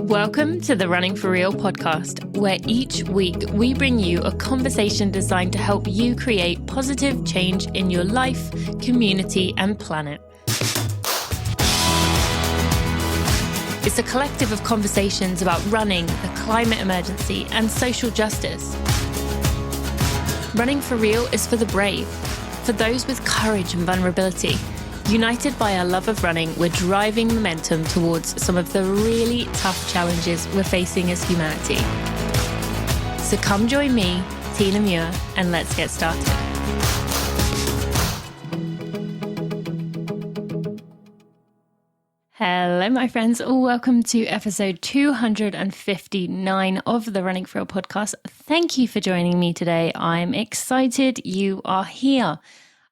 Welcome to the Running for Real podcast, where each week we bring you a conversation designed to help you create positive change in your life, community, and planet. It's a collective of conversations about running, the climate emergency, and social justice. Running for Real is for the brave, for those with courage and vulnerability. United by our love of running, we're driving momentum towards some of the really tough challenges we're facing as humanity. So come join me, Tina Muir, and let's get started. Hello, my friends. Welcome to episode 259 of the Running for Real podcast. Thank you for joining me today. I'm excited you are here.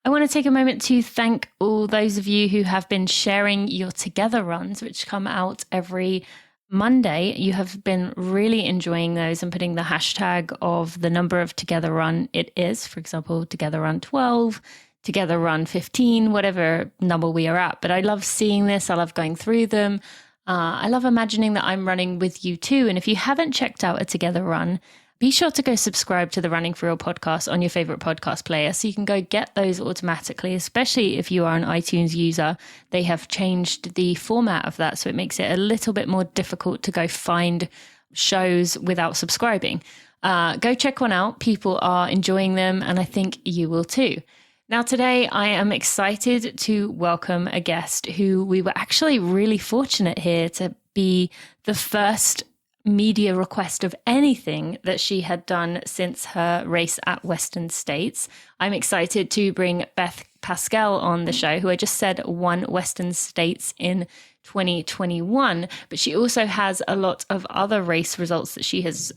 I want to take a moment to thank all those of you who have been sharing your together runs, which come out every Monday. You have been really enjoying those and putting the hashtag of the number of together run it is. For example, together run 12, together run 15, whatever number we are at. But I love seeing this. I love going through them. I love imagining that I'm running with you too. And if you haven't checked out a together run, be sure to go subscribe to the Running for Real podcast on your favorite podcast player so you can go get those automatically, especially if you are an iTunes user. They have changed the format of that, so it makes it a little bit more difficult to go find shows without subscribing. Go check one out. People are enjoying them, and I think you will too. Now, today I am excited to welcome a guest who we were actually really fortunate here to be the first media request of anything that she had done since her race at Western States. I'm excited to bring Beth Pascall on the show, who I just said won Western States in 2021, but she also has a lot of other race results that she has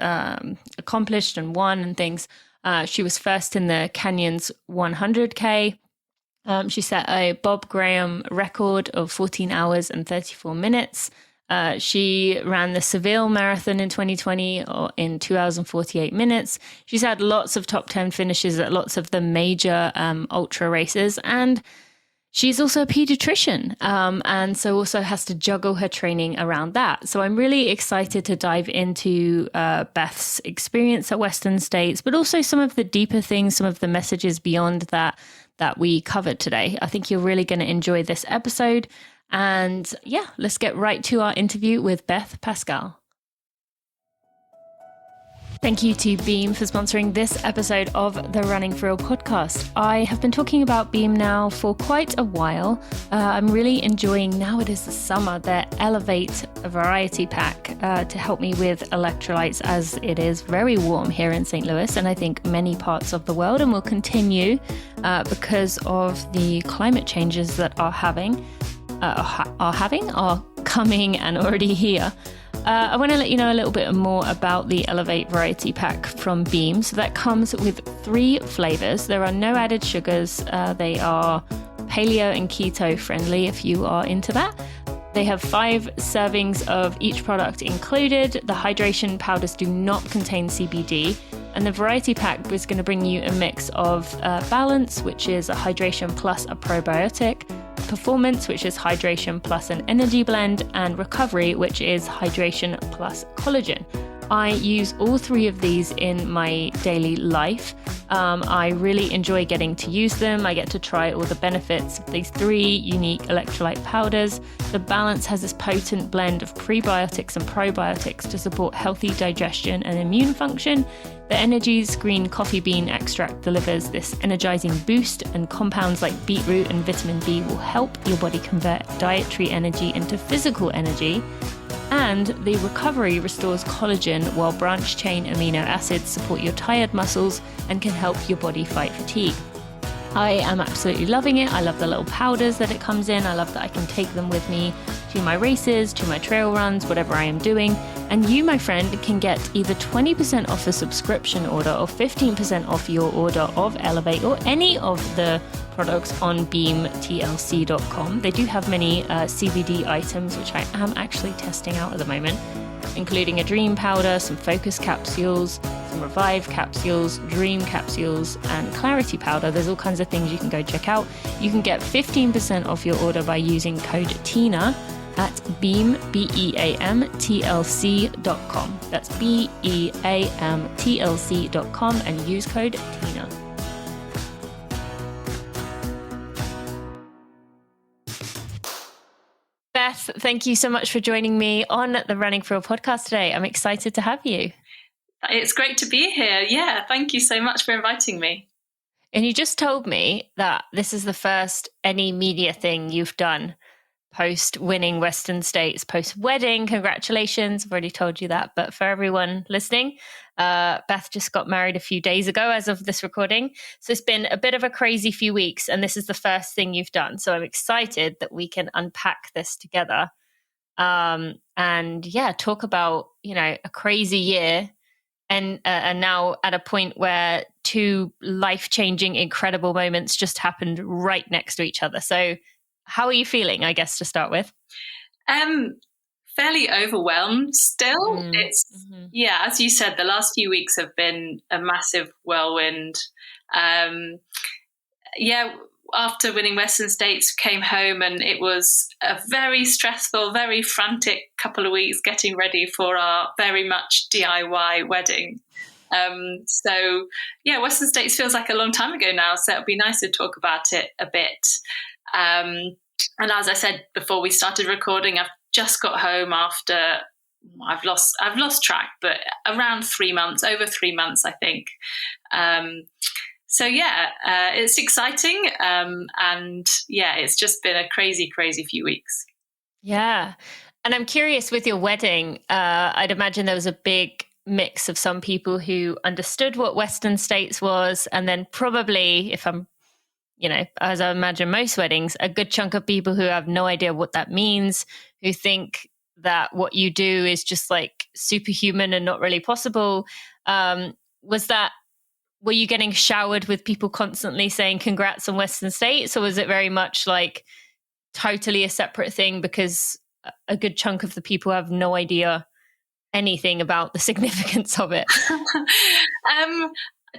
accomplished and won and things. She was first in the Canyons 100K. She set a Bob Graham record of 14 hours and 34 minutes. She ran the Seville Marathon in 2020 in 2 hours and 48 minutes. She's had lots of top 10 finishes at lots of the major ultra races. And she's also a pediatrician, and so also has to juggle her training around that. So I'm really excited to dive into Beth's experience at Western States, but also some of the deeper things, some of the messages beyond that we covered today. I think you're really going to enjoy this episode. And yeah, let's get right to our interview with Beth Pascall. Thank you to Beam for sponsoring this episode of the Running for Real podcast. I have been talking about Beam now for quite a while. I'm really enjoying, now it is the summer, their Elevate variety pack to help me with electrolytes, as it is very warm here in St. Louis and I think many parts of the world, and will continue because of the climate changes that are coming and already here. I want to let you know a little bit more about the Elevate variety pack from Beam. So that comes with 3 flavors. There are no added sugars. They are paleo and keto friendly if you are into that. They have 5 servings of each product included. The hydration powders do not contain CBD. And the variety pack is going to bring you a mix of balance, which is a hydration plus a probiotic, performance, which is hydration plus an energy blend, and recovery, which is hydration plus collagen. I use all 3 of these in my daily life. I really enjoy getting to use them. I get to try all the benefits of these 3 unique electrolyte powders. The balance has this potent blend of prebiotics and probiotics to support healthy digestion and immune function. The Energy's green coffee bean extract delivers this energizing boost, and compounds like beetroot and vitamin B will help your body convert dietary energy into physical energy. And the recovery restores collagen, while branched-chain amino acids support your tired muscles and can help your body fight fatigue. I am absolutely loving it. I love the little powders that it comes in. I love that I can take them with me to my races, to my trail runs, whatever I am doing. And you, my friend, can get either 20% off a subscription order or 15% off your order of Elevate or any of the products on beamtlc.com. They do have many CBD items, which I am actually testing out at the moment, including a dream powder, some focus capsules, some revive capsules, dream capsules, and clarity powder. There's all kinds of things you can go check out. You can get 15% off your order by using code TINA. at beamtlc.com. That's beamtlc.com and use code TINA. Beth, thank you so much for joining me on the Running for Real podcast today. I'm excited to have you. It's great to be here. Yeah, thank you so much for inviting me. And you just told me that this is the first any media thing you've done post winning Western States, post wedding. Congratulations. I've already told you that. But for everyone listening, Beth just got married a few days ago as of this recording. So it's been a bit of a crazy few weeks, and this is the first thing you've done. So I'm excited that we can unpack this together. And yeah, talk about, a crazy year. And now at a point where two life-changing, incredible moments just happened right next to each other. So how are you feeling, I guess, to start with? Fairly overwhelmed still. Yeah, as you said, the last few weeks have been a massive whirlwind. After winning Western States, came home and it was a very stressful, very frantic couple of weeks getting ready for our very much DIY wedding. Western States feels like a long time ago now, so it'd be nice to talk about it a bit. And as I said before we started recording, I've just got home after I've lost track, but around 3 months, over 3 months, I think. It's exciting. It's just been a crazy, crazy few weeks. Yeah. And I'm curious with your wedding, I'd imagine there was a big mix of some people who understood what Western States was, and then probably, if I'm, as I imagine most weddings, a good chunk of people who have no idea what that means, who think that what you do is just like superhuman and not really possible. Were you getting showered with people constantly saying congrats on Western States, or was it very much like totally a separate thing because a good chunk of the people have no idea anything about the significance of it?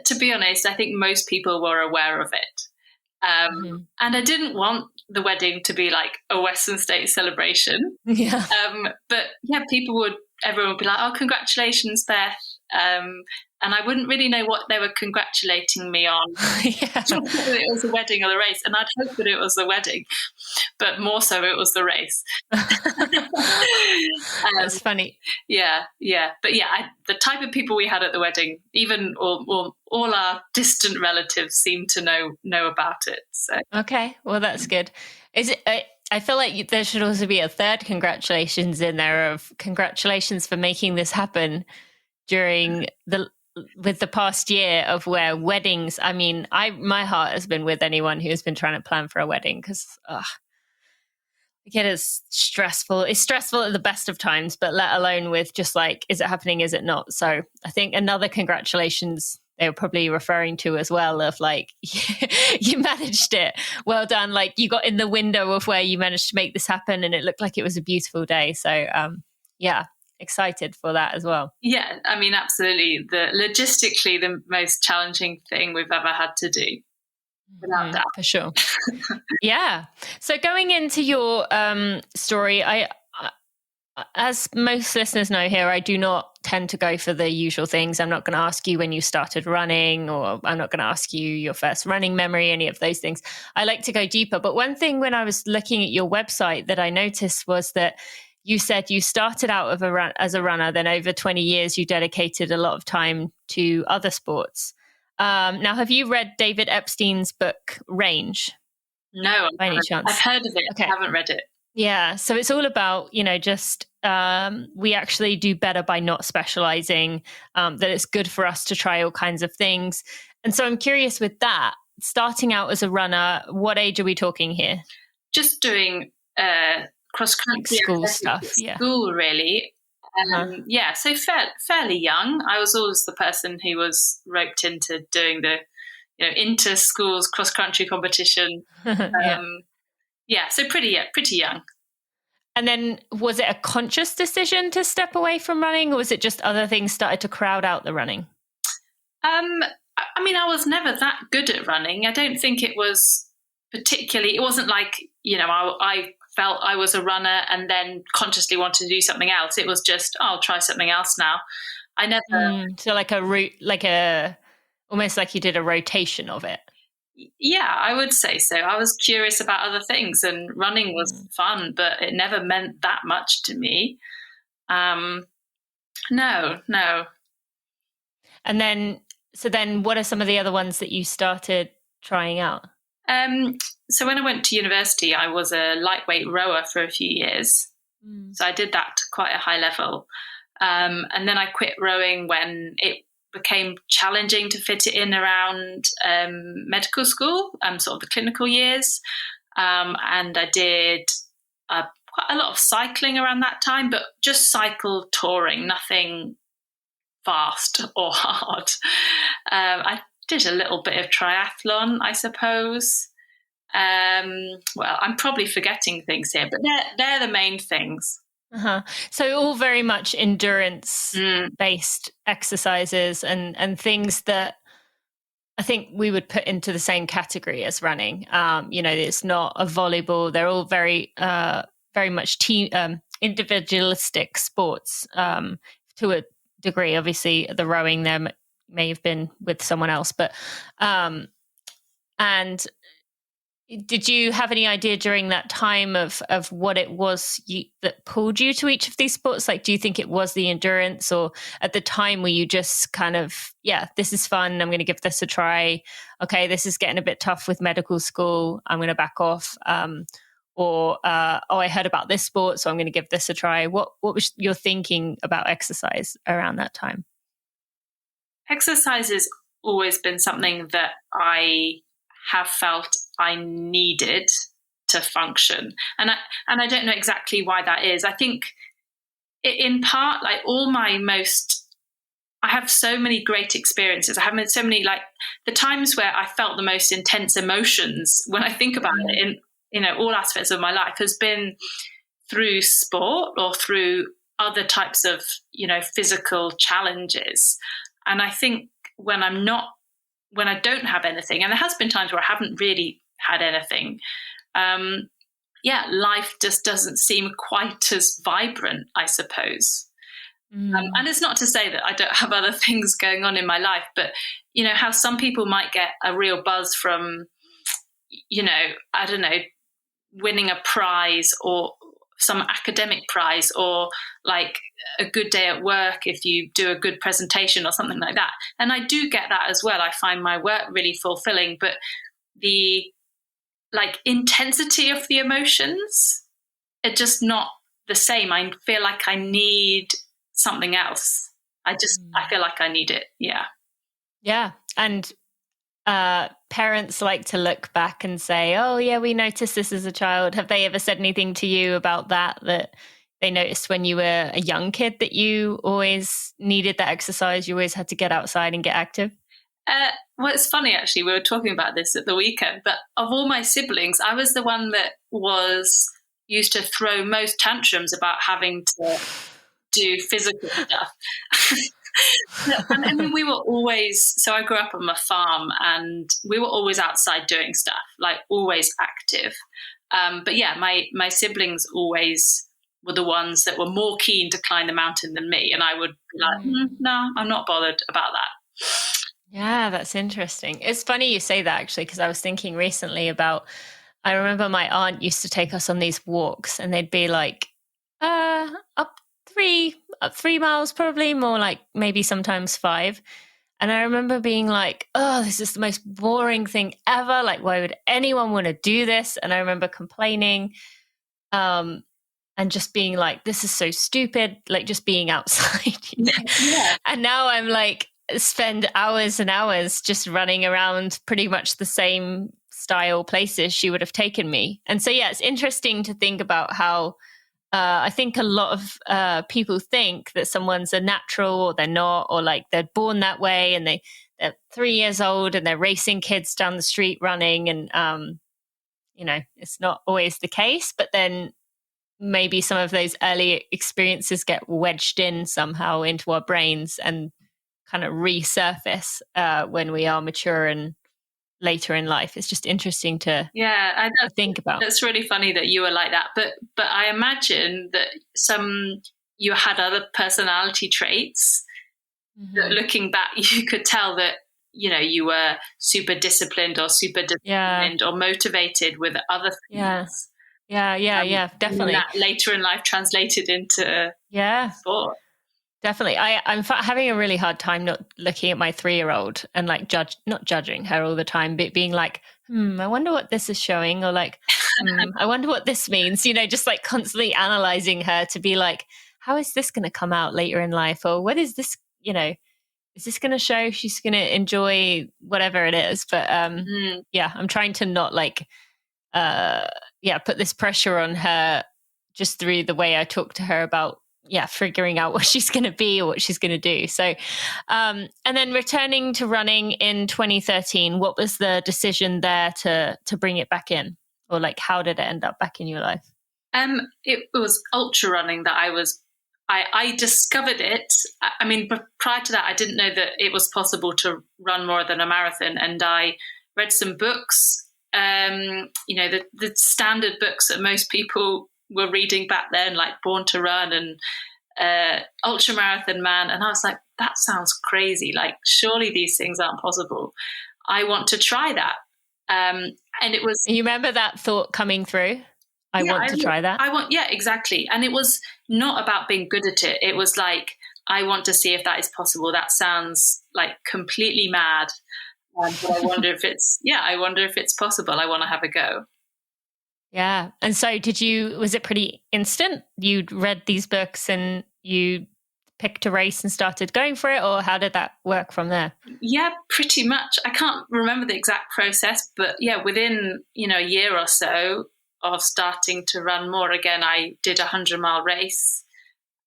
To be honest, I think most people were aware of it. And I didn't want the wedding to be like a Western States celebration. Yeah. But yeah, everyone would be like, oh, congratulations, Beth. And I wouldn't really know what they were congratulating me on. Yeah. Whether it was the wedding or the race. And I'd hope that it was the wedding, but more so it was the race. That's funny. Yeah. But yeah, the type of people we had at the wedding, even all our distant relatives seemed to know about it. So. Okay, well, that's good. Is it? I feel like there should also be a third congratulations in there of congratulations for making this happen during with the past year of where weddings, I mean, my heart has been with anyone who's been trying to plan for a wedding because it is stressful. It's stressful at the best of times, but let alone with just like, is it happening? Is it not? So I think another congratulations they were probably referring to as well of like, you managed it. Well done. Like you got in the window of where you managed to make this happen and it looked like it was a beautiful day. So excited for that as well. Yeah, I mean, absolutely. Logistically, the most challenging thing we've ever had to do. Without doubt. For sure. Yeah. So going into your story, I as most listeners know here, I do not tend to go for the usual things. I'm not going to ask you when you started running, or I'm not going to ask you your first running memory, any of those things. I like to go deeper. But one thing when I was looking at your website that I noticed was that you said you started out as a runner, then over 20 years, you dedicated a lot of time to other sports. Now, have you read David Epstein's book, Range? No, by any chance? I've heard of it. Okay. I haven't read it. Yeah. So it's all about, just we actually do better by not specializing, that it's good for us to try all kinds of things. And so I'm curious with that, starting out as a runner, what age are we talking here? Just doing cross country school stuff, school really. So fairly young. I was always the person who was roped into doing the inter schools cross country competition. So pretty young. And then was it a conscious decision to step away from running, or was it just other things started to crowd out the running? I mean, I was never that good at running. I don't think it was particularly, it wasn't like, I felt I was a runner and then consciously wanted to do something else. It was just, oh, I'll try something else now. I never. So like almost like you did a rotation of it. Yeah, I would say so. I was curious about other things, and running was fun, but it never meant that much to me. No. And then what are some of the other ones that you started trying out? So when I went to university, I was a lightweight rower for a few years. So I did that to quite a high level. And then I quit rowing when it became challenging to fit it in around medical school, sort of the clinical years. And I did quite a lot of cycling around that time, but just cycle touring, nothing fast or hard. I did a little bit of triathlon, I suppose. Well, I'm probably forgetting things here, but they're the main things. So all very much endurance-based exercises and things that I think we would put into the same category as running. It's not a volleyball. They're all very much team individualistic sports to a degree. Obviously, the rowing there may have been with someone else, but and did you have any idea during that time of what it was that pulled you to each of these sports? Like, do you think it was the endurance, or at the time were you just kind of, this is fun, I'm going to give this a try. Okay, this is getting a bit tough with medical school, I'm going to back off. I heard about this sport, so I'm going to give this a try. What was your thinking about exercise around that time? Exercise has always been something that I have felt I needed to function. And I don't know exactly why that is. I think in part, like I have so many great experiences. I have so many, like the times where I felt the most intense emotions when I think about it in all aspects of my life has been through sport or through other types of, physical challenges. And I think when I don't have anything, and there has been times where I haven't really had anything, life just doesn't seem quite as vibrant, I suppose. And it's not to say that I don't have other things going on in my life, but how some people might get a real buzz from, I don't know, winning a prize or some academic prize, or like a good day at work if you do a good presentation or something like that. And I do get that as well. I find my work really fulfilling, but the intensity of the emotions are just not the same. I feel like I need something else. I feel like I need it. Yeah. And parents like to look back and say, oh yeah, we noticed this as a child. Have they ever said anything to you about that they noticed when you were a young kid, that you always needed that exercise, you always had to get outside and get active? Well, it's funny, actually, we were talking about this at the weekend, but of all my siblings, I was the one that used to throw most tantrums about having to do physical stuff. I mean, we were always, so I grew up on a farm and we were always outside doing stuff, like always active. But yeah, my siblings always were the ones that were more keen to climb the mountain than me. And I would be like, no, I'm not bothered about that. Yeah, that's interesting. It's funny you say that, actually, because I was thinking recently about, I remember my aunt used to take us on these walks and they'd be like, up 3 miles, probably more like maybe sometimes 5. And I remember being like, oh, this is the most boring thing ever. Like, why would anyone want to do this? And I remember complaining and just being like, this is so stupid, like just being outside. Yeah. And now I'm like, spend hours and hours just running around pretty much the same style places she would have taken me. And so, yeah, it's interesting to think about how I think a lot of people think that someone's a natural or they're not, or like they're born that way and they're 3 years old and they're racing kids down the street running. And, it's not always the case. But then maybe some of those early experiences get wedged in somehow into our brains and kind of resurface when we are mature and later in life. It's just interesting to think about. That's really funny that you were like that. But I imagine that you had other personality traits that looking back, you could tell that, you were super disciplined or super determined or motivated with other things. Yeah, definitely. That later in life translated into sport. Definitely. I'm having a really hard time not looking at my 3-year-old and like not judging her all the time, but being like, I wonder what this is showing, or like, I wonder what this means, just like constantly analyzing her to be like, how is this going to come out later in life? Or what is this, is this going to show she's going to enjoy whatever it is? But I'm trying to not like, put this pressure on her just through the way I talk to her about, figuring out what she's going to be or what she's going to do. So, and then returning to running in 2013, what was the decision there to bring it back in? Or like, how did it end up back in your life? It was ultra running that I discovered it. I mean, but prior to that, I didn't know that it was possible to run more than a marathon. And I read some books, the standard books that most people were reading back then, like Born to Run and Ultra Marathon Man. And I was like, that sounds crazy. Like, surely these things aren't possible. I want to try that. And it was... You remember that thought coming through? I want to try that. Exactly. And it was not about being good at it. It was like, I want to see if that is possible. That sounds like completely mad. But I wonder if it's possible. I want to have a go. Yeah. And so was it pretty instant? You'd read these books and you picked a race and started going for it, or how did that work from there? Yeah, pretty much. I can't remember the exact process, but within, a year or so of starting to run more again, I did a 100-mile race.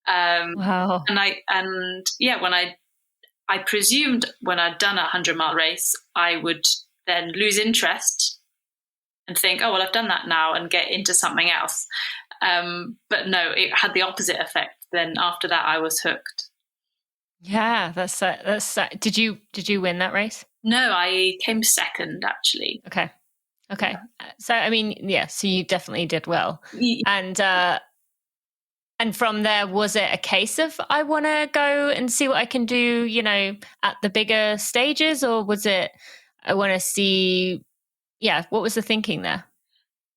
Wow. And when I presumed when I'd done a 100-mile race, I would then lose interest and think, oh, well, I've done that now, and get into something else. But no, it had the opposite effect. Then after that, I was hooked. Yeah, that's did you win that race? No, I came second, actually. Okay. So, I mean, so you definitely did well. Yeah. And from there, was it a case of, I want to go and see what I can do, at the bigger stages, or was it, I want to see, what was the thinking there?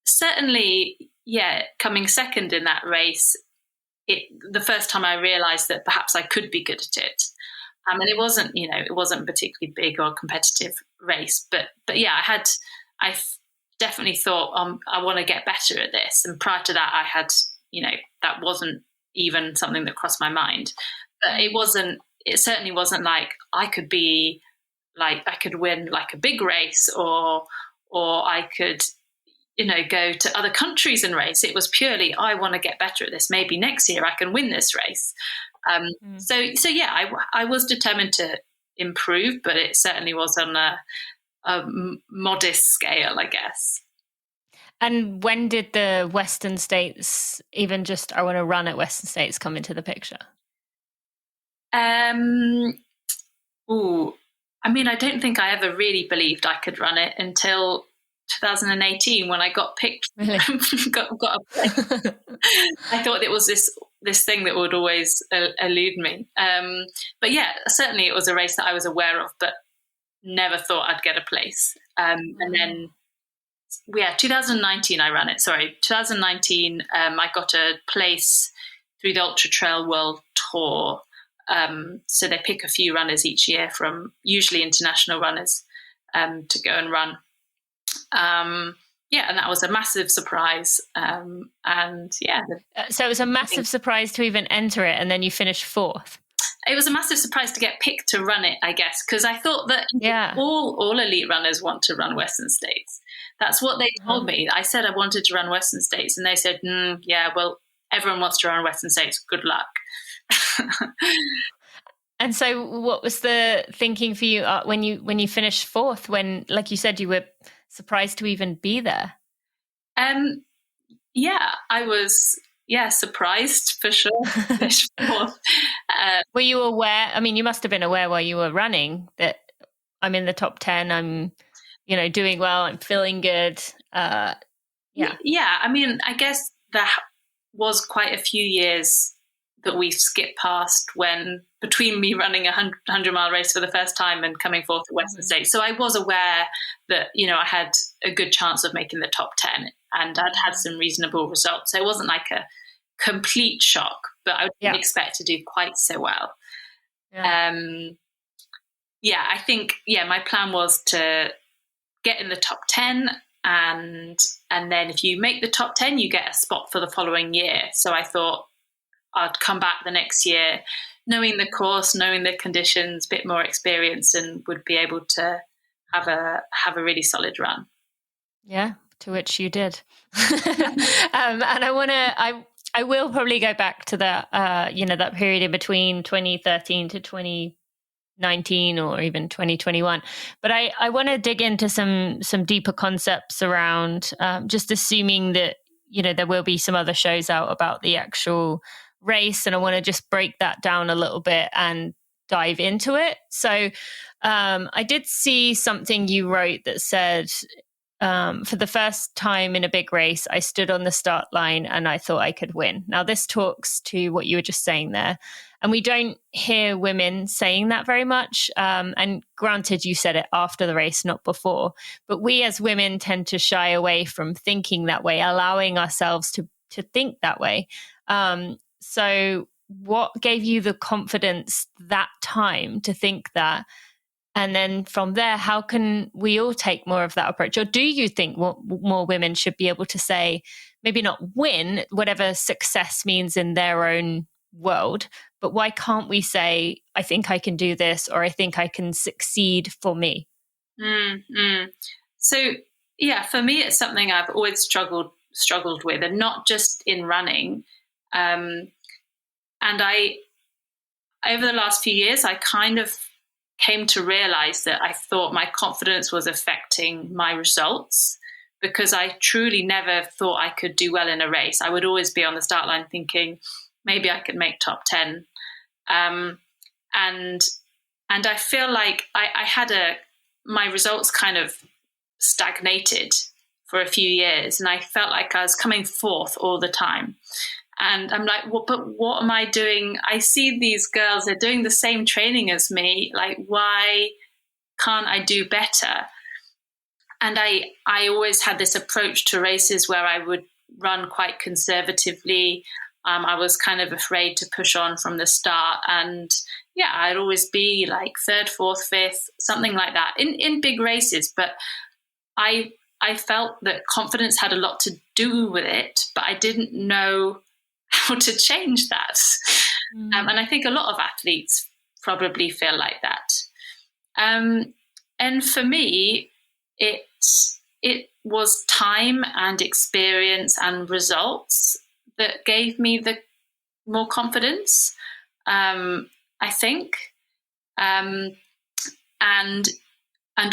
Certainly, coming second in that race, the first time I realized that perhaps I could be good at it. And it wasn't a particularly big or competitive race, but I definitely thought, I want to get better at this. And prior to that, I had, that wasn't even something that crossed my mind. But it certainly wasn't like I could win like a big race, or I could, go to other countries and race. It was purely, I want to get better at this. Maybe next year I can win this race. I was determined to improve, but it certainly was on a modest scale, I guess. And when did the Western States, even just, I want to run at Western States, come into the picture? I mean, I don't think I ever really believed I could run it until 2018 when I got picked. Really? got a place. I thought it was this thing that would always elude me. But certainly it was a race that I was aware of, but never thought I'd get a place. And then 2019 I ran it. 2019 I got a place through the Ultra Trail World Tour. So they pick a few runners each year from usually international runners to go and run. And that was a massive surprise. So it was a massive surprise to even enter it, and then you finished fourth. It was a massive surprise to get picked to run it, I guess, because I thought that all elite runners want to run Western States. That's what they told me. I said I wanted to run Western States, and they said, well, everyone wants to run Western States. Good luck. And so what was the thinking for you when you finished fourth, when, like you said, you were surprised to even be there? I was, surprised for sure. Finished fourth. Were you aware? I mean, you must have been aware while you were running that I'm in the top 10. doing well, I'm feeling good. Yeah. I mean, I guess there was quite a few years that we've skipped past when between me running a 100-mile race for the first time and coming fourth at Western States. So I was aware that, I had a good chance of making the top 10 and I'd had some reasonable results. So it wasn't like a complete shock, but I didn't expect to do quite so well. I think, my plan was to get in the top 10 and then if you make the top 10, you get a spot for the following year. So I thought I'd come back the next year, knowing the course, knowing the conditions, a bit more experienced, and would be able to have a really solid run. Yeah, to which you did. And I will probably go back to that, that period in between 2013 to 2019 or even 2021. But I want to dig into some deeper concepts around just assuming that, there will be some other shows out about the actual race. And I want to just break that down a little bit and dive into it. So I did see something you wrote that said, for the first time in a big race, I stood on the start line and I thought I could win. Now, this talks to what you were just saying there. And we don't hear women saying that very much. And granted, you said it after the race, not before. But we as women tend to shy away from thinking that way, allowing ourselves to think that way. So what gave you the confidence that time to think that? And then from there, how can we all take more of that approach? Or do you think more women should be able to say, maybe not win, whatever success means in their own world, but why can't we say, I think I can do this, or I think I can succeed for me? So, for me, it's something I've always struggled with, and not just in running. And over the last few years, I kind of came to realize that I thought my confidence was affecting my results, because I truly never thought I could do well in a race. I would always be on the start line thinking maybe I could make top 10. And I feel like I had my results kind of stagnated for a few years, and I felt like I was coming fourth all the time. And I'm like, but what am I doing? I see these girls, they're doing the same training as me. Like, why can't I do better? And I always had this approach to races where I would run quite conservatively. I was kind of afraid to push on from the start. And I'd always be like third, fourth, fifth, something like that in big races. But I felt that confidence had a lot to do with it, but I didn't know how to change that. And I think a lot of athletes probably feel like that. And for me, it was time and experience and results that gave me the more confidence, I think. And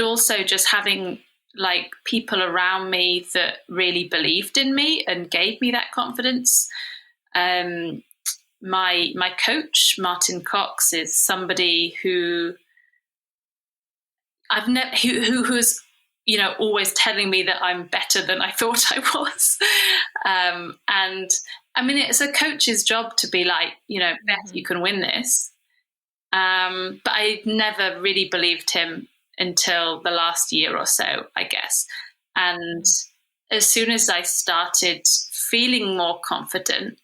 also just having like people around me that really believed in me and gave me that confidence. My coach, Martin Cox, is somebody who who's always telling me that I'm better than I thought I was. And I mean, it's a coach's job to be like, Beth, you can win this. But I never really believed him until the last year or so, I guess. And as soon as I started feeling more confident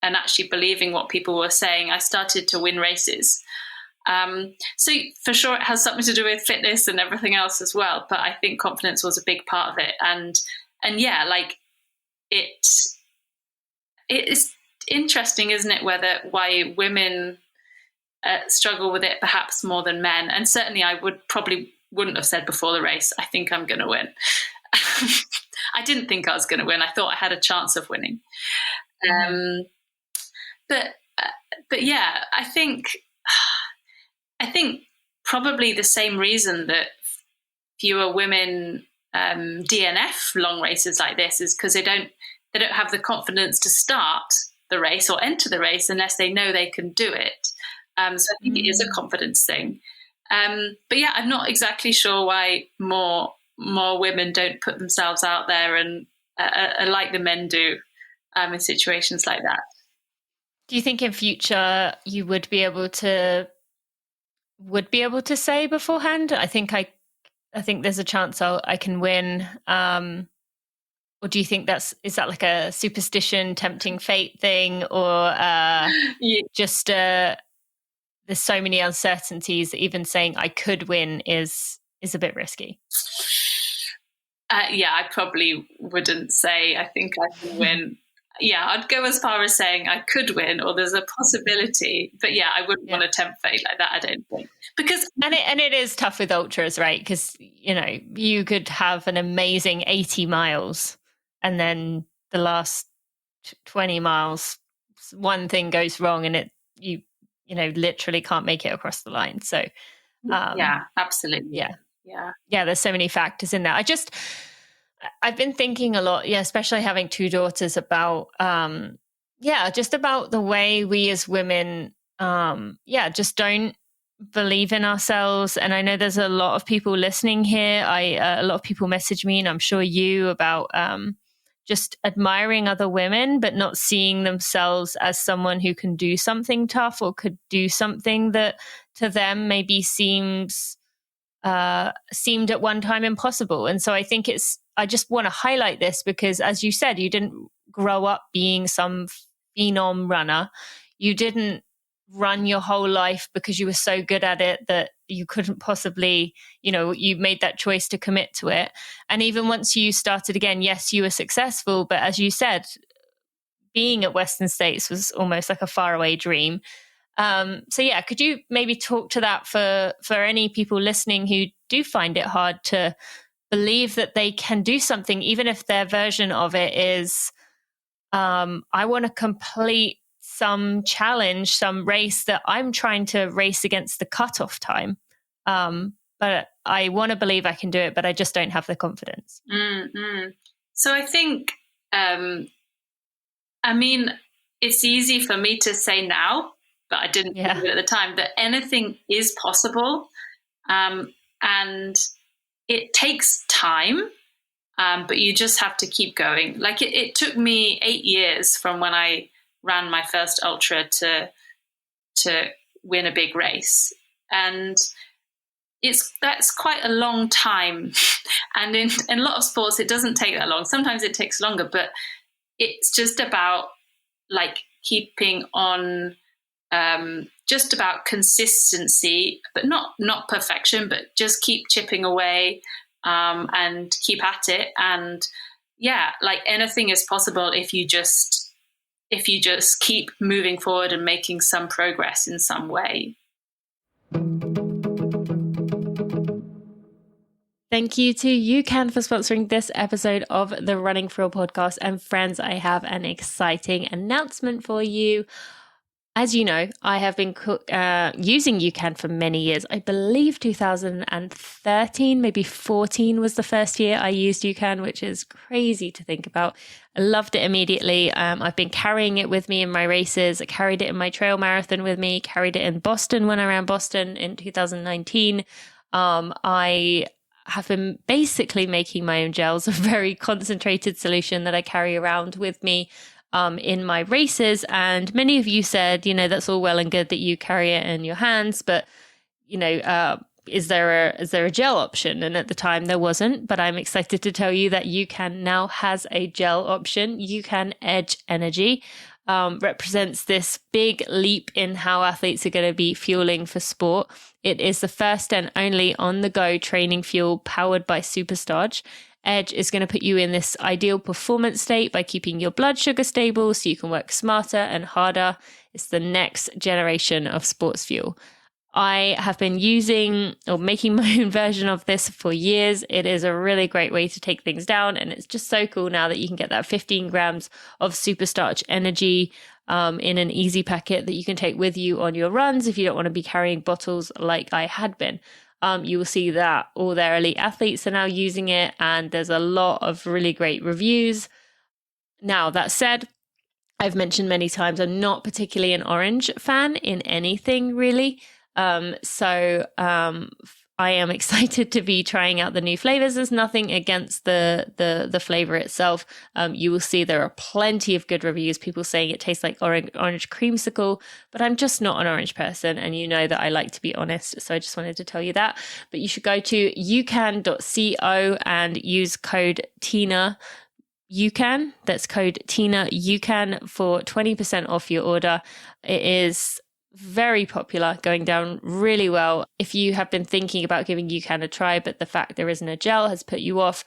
and actually believing what people were saying, I started to win races. So for sure, it has something to do with fitness and everything else as well. But I think confidence was a big part of it. And like it is interesting, isn't it? Why women struggle with it perhaps more than men. And certainly I wouldn't have said before the race, I think I'm going to win. I didn't think I was going to win. I thought I had a chance of winning. But I think probably the same reason that fewer women DNF long races like this is because they don't have the confidence to start the race or enter the race unless they know they can do it. So I think it is a confidence thing. But I'm not exactly sure why more more women don't put themselves out there and like the men do in situations like that. Do you think in future you would be able to say beforehand, I think there's a chance I can win? Or do you think is that like a superstition, tempting fate thing, or just there's so many uncertainties that even saying I could win is a bit risky? Yeah, I probably wouldn't say I think I can win. Yeah, I'd go as far as saying I could win, or there's a possibility. But yeah, I wouldn't want to tempt fate like that, I don't think. Because and it is tough with ultras, right? Because you could have an amazing 80 miles, and then the last 20 miles, one thing goes wrong, and you literally can't make it across the line. So yeah, absolutely. Yeah, there's so many factors in there. I've been thinking a lot, especially having two daughters, about just about the way we as women just don't believe in ourselves. And I know there's a lot of people listening here. A lot of people message me, and I'm sure you, about just admiring other women but not seeing themselves as someone who can do something tough or could do something that to them maybe seemed at one time impossible. And so I think I just want to highlight this because, as you said, you didn't grow up being some phenom runner. You didn't run your whole life because you were so good at it that you couldn't possibly, you made that choice to commit to it. And even once you started again, yes, you were successful, but as you said, being at Western States was almost like a faraway dream. So yeah, could you maybe talk to that for any people listening who do find it hard to believe that they can do something, even if their version of it is, I want to complete some challenge, some race that I'm trying to race against the cutoff time. But I want to believe I can do it, but I just don't have the confidence. Mm-hmm. So I think, it's easy for me to say now, but I didn't do it at the time, that anything is possible. And it takes time, but you just have to keep going. Like it took me 8 years from when I ran my first ultra to win a big race. And that's quite a long time. And in a lot of sports, it doesn't take that long. Sometimes it takes longer, but it's just about like keeping on, just about consistency, but not perfection, but just keep chipping away, and keep at it. And yeah, like anything is possible if you just keep moving forward and making some progress in some way. Thank you to UCAN for sponsoring this episode of the Running for Real podcast. And friends, I have an exciting announcement for you. As you know, I have been using UCAN for many years. I believe 2013, maybe 14 was the first year I used UCAN, which is crazy to think about. I loved it immediately. I've been carrying it with me in my races. I carried it in my trail marathon with me, carried it in Boston when I ran Boston in 2019. I have been basically making my own gels, a very concentrated solution that I carry around with me in my races. And many of you said, that's all well and good that you carry it in your hands, but is there a gel option? And at the time there wasn't, but I'm excited to tell you that UCAN now has a gel option. UCAN Edge Energy represents this big leap in how athletes are going to be fueling for sport. It is the first and only on-the-go training fuel powered by superstarch. Edge is going to put you in this ideal performance state by keeping your blood sugar stable so you can work smarter and harder. It's the next generation of sports fuel. I have been using or making my own version of this for years. It is a really great way to take things down, and it's just so cool now that you can get that 15 grams of superstarch energy in an easy packet that you can take with you on your runs if you don't want to be carrying bottles like I had been. You will see that all their elite athletes are now using it, and there's a lot of really great reviews. Now, that said, I've mentioned many times I'm not particularly an orange fan in anything, really. So I am excited to be trying out the new flavors. There's nothing against the flavor itself. You will see there are plenty of good reviews, people saying it tastes like orange creamsicle, but I'm just not an orange person, and you know that I like to be honest, so I just wanted to tell you that. But you should go to ucan.co and use code TINA UCAN. That's code TINA UCAN for 20% off your order. It is very popular, going down really well. If you have been thinking about giving UCAN a try, but the fact there isn't a gel has put you off,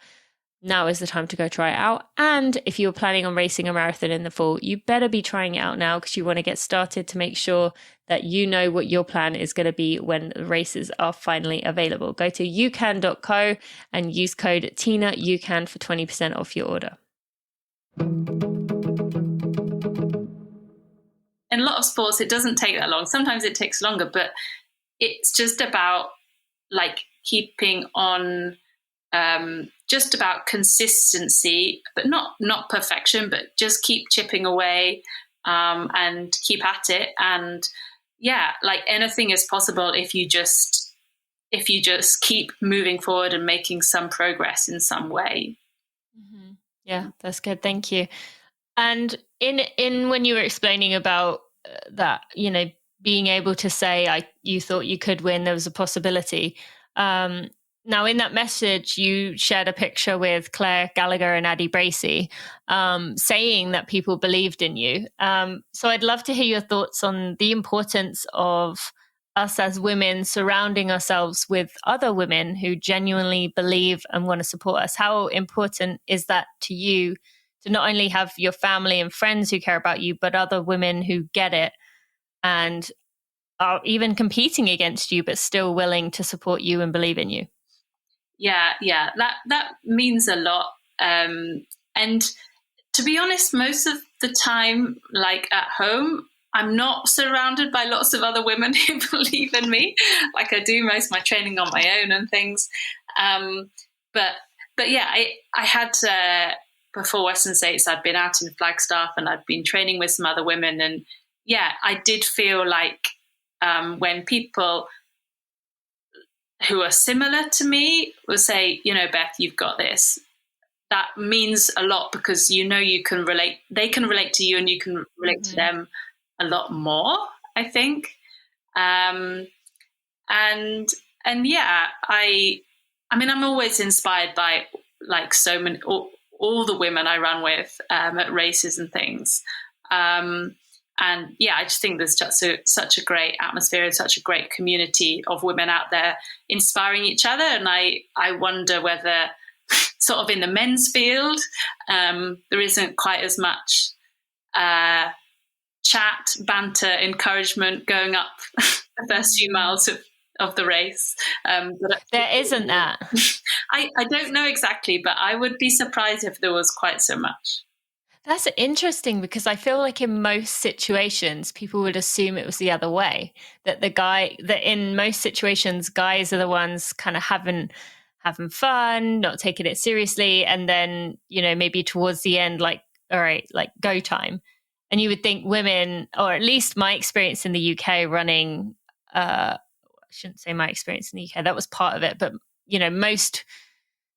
now is the time to go try it out. And if you're planning on racing a marathon in the fall, you better be trying it out now, because you want to get started to make sure that you know what your plan is going to be when the races are finally available. Go to ucan.co and use code TINA UCAN for 20% off your order. In a lot of sports, it doesn't take that long. Sometimes it takes longer, but it's just about like keeping on, just about consistency, but not perfection, but just keep chipping away, and keep at it. And yeah, like anything is possible if you just keep moving forward and making some progress in some way. Mm-hmm. Yeah, that's good. Thank you. And in when you were explaining about that, you know, being able to say you thought you could win, there was a possibility. Now, in that message, you shared a picture with Claire Gallagher and Addie Bracey, saying that people believed in you. So I'd love to hear your thoughts on the importance of us as women surrounding ourselves with other women who genuinely believe and want to support us. How important is that to you, to not only have your family and friends who care about you, but other women who get it and are even competing against you, but still willing to support you and believe in you? Yeah, that means a lot. And to be honest, most of the time, like at home, I'm not surrounded by lots of other women who believe in me. Like I do most of my training on my own and things. But yeah, I had before Western States, I'd been out in Flagstaff and I'd been training with some other women. And yeah, I did feel like when people who are similar to me will say, you know, Beth, you've got this, that means a lot, because you know you can relate, they can relate to you and you can relate to them a lot more, I think. And yeah, I mean, I'm always inspired by like so many, all the women I run with at races and things. And yeah, I just think there's just such a great atmosphere and such a great community of women out there inspiring each other. And I wonder whether sort of in the men's field, there isn't quite as much chat, banter, encouragement going up the first few miles of the race. There isn't that. I don't know exactly, but I would be surprised if there was quite so much. That's interesting, because I feel like in most situations, people would assume it was the other way, that in most situations, guys are the ones kind of having fun, not taking it seriously. And then, you know, maybe towards the end, like, all right, like go time. And you would think women, or at least my experience in the UK running, I shouldn't say my experience in the UK, that was part of it. But, you know, most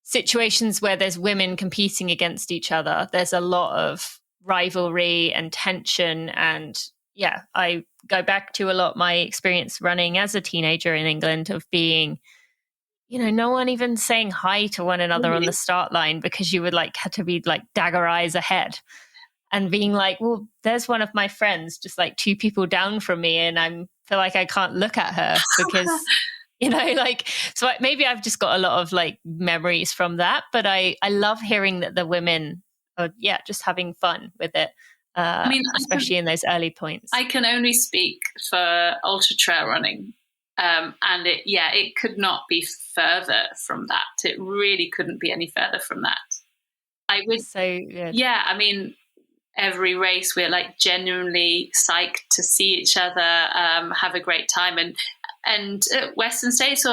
situations where there's women competing against each other, there's a lot of rivalry and tension. And yeah, I go back to a lot my experience running as a teenager in England of being, you know, no one even saying hi to one another on the start line, because you would like had to be like dagger eyes ahead and being like, well, there's one of my friends just like 2 people down from me and I feel like I can't look at her because you know, like, so maybe I've just got a lot of like memories from that, but I love hearing that the women are, yeah, just having fun with it. I mean, especially in those early points. I can only speak for ultra trail running. And it could not be further from that. It really couldn't be any further from that. I would say, yeah, I mean, every race we're like genuinely psyched to see each other, have a great time. And at Western States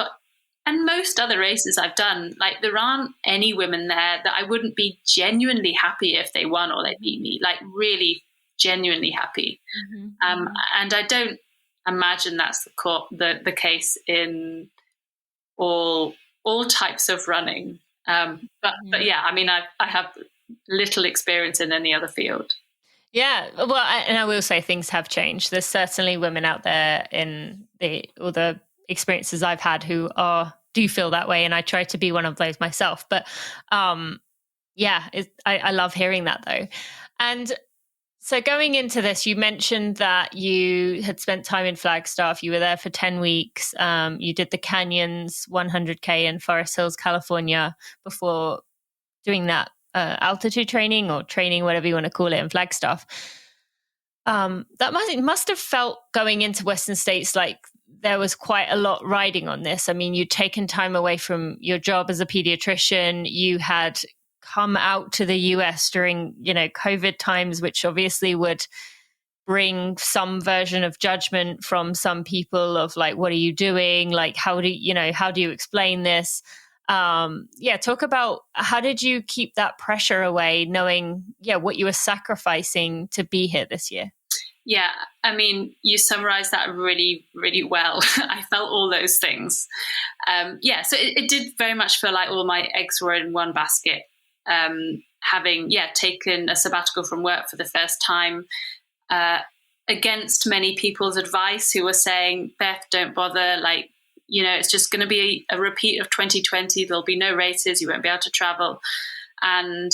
and most other races I've done, like there aren't any women there that I wouldn't be genuinely happy if they won or they beat me, like really genuinely happy. And I don't imagine that's the case in all types of running. But yeah, I mean, I have little experience in any other field. Yeah, well, and I will say things have changed. There's certainly women out there in all the experiences I've had who do feel that way, and I try to be one of those myself. But yeah, I love hearing that though. And so going into this, you mentioned that you had spent time in Flagstaff. You were there for 10 weeks. You did the Canyons 100K in Forest Hills, California, before doing that altitude training or training, whatever you want to call it, in Flagstaff. That must have felt, going into Western States, like there was quite a lot riding on this. I mean, you'd taken time away from your job as a pediatrician. You had come out to the US during, COVID times, which obviously would bring some version of judgment from some people of like, what are you doing? Like, how do you explain this? Talk about how did you keep that pressure away, knowing, what you were sacrificing to be here this year? Yeah, I mean, you summarized that really, really well. I felt all those things. So it did very much feel like all my eggs were in one basket. Having taken a sabbatical from work for the first time, against many people's advice who were saying, Beth, don't bother, like, it's just going to be a repeat of 2020. There'll be no races. You won't be able to travel. And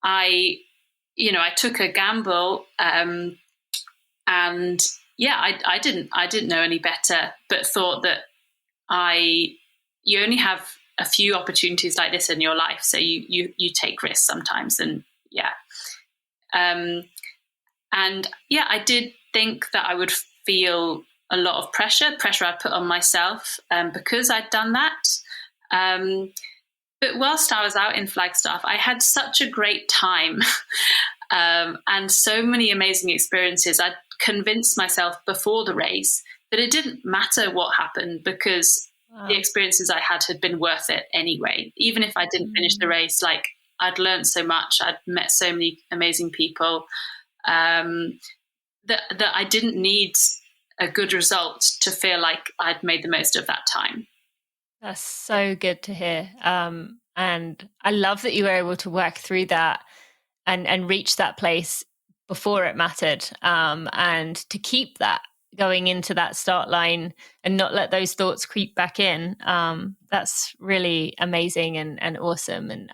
I took a gamble. I didn't know any better, but thought that you only have a few opportunities like this in your life. So you take risks sometimes. And I did think that I would feel a lot of pressure I'd put on myself because I'd done that. But whilst I was out in Flagstaff, I had such a great time and so many amazing experiences. I'd convinced myself before the race that it didn't matter what happened because the experiences I had been worth it anyway. Even if I didn't finish the race, like, I'd learned so much. I'd met so many amazing people that I didn't need a good result to feel like I'd made the most of that time. That's so good to hear. And I love that you were able to work through that and reach that place before it mattered, and to keep that going into that start line and not let those thoughts creep back in. That's really amazing and awesome, and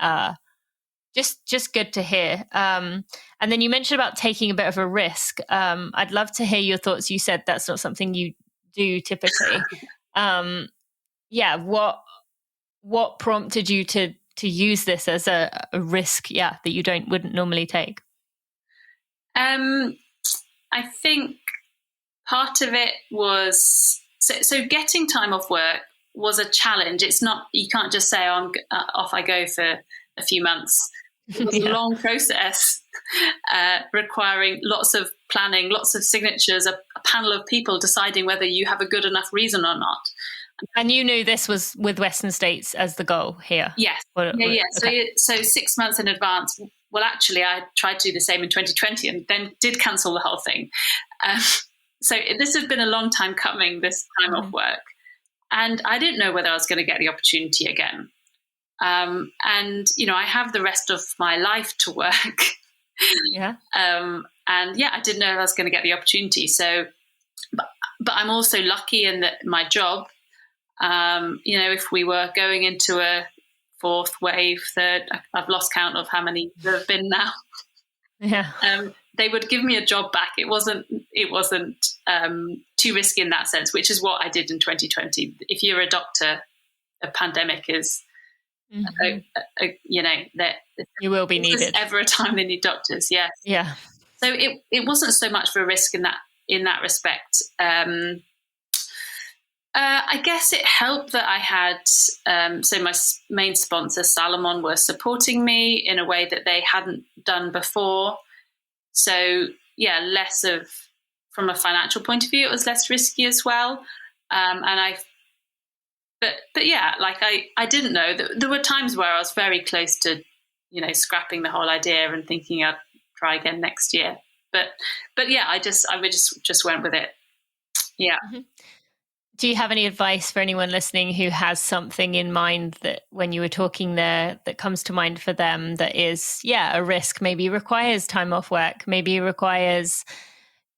just good to hear. And then you mentioned about taking a bit of a risk. I'd love to hear your thoughts. You said that's not something you do typically. What prompted you to use this as a risk, that you wouldn't normally take? I think part of it was so getting time off work was a challenge. It's not, you can't just say, I'm off I go for a few months. It was a long process requiring lots of planning, lots of signatures, a panel of people deciding whether you have a good enough reason or not. And you knew this was with Western States as the goal here? Yes. Okay. So 6 months in advance. Well, actually, I tried to do the same in 2020 and then did cancel the whole thing. So this has been a long time coming, this time off work. And I didn't know whether I was going to get the opportunity again. And, I have the rest of my life to work. Yeah. I didn't know if I was going to get the opportunity. So, but I'm also lucky in that my job, if we were going into a fourth wave, third, I've lost count of how many there have been now. Yeah. They would give me a job back. It wasn't too risky in that sense, which is what I did in 2020. If you're a doctor, a pandemic is, that you will be needed. Ever a time they need doctors. Yes. Yeah. So it wasn't so much of a risk in that respect. I guess it helped that I had, so my main sponsor, Salomon, were supporting me in a way that they hadn't done before. So, less of, from a financial point of view, it was less risky as well. I didn't know that there were times where I was very close to, scrapping the whole idea and thinking I'd try again next year. But I just went with it. Yeah. Mm-hmm. Do you have any advice for anyone listening who has something in mind that when you were talking there that comes to mind for them that is, a risk, maybe requires time off work, maybe requires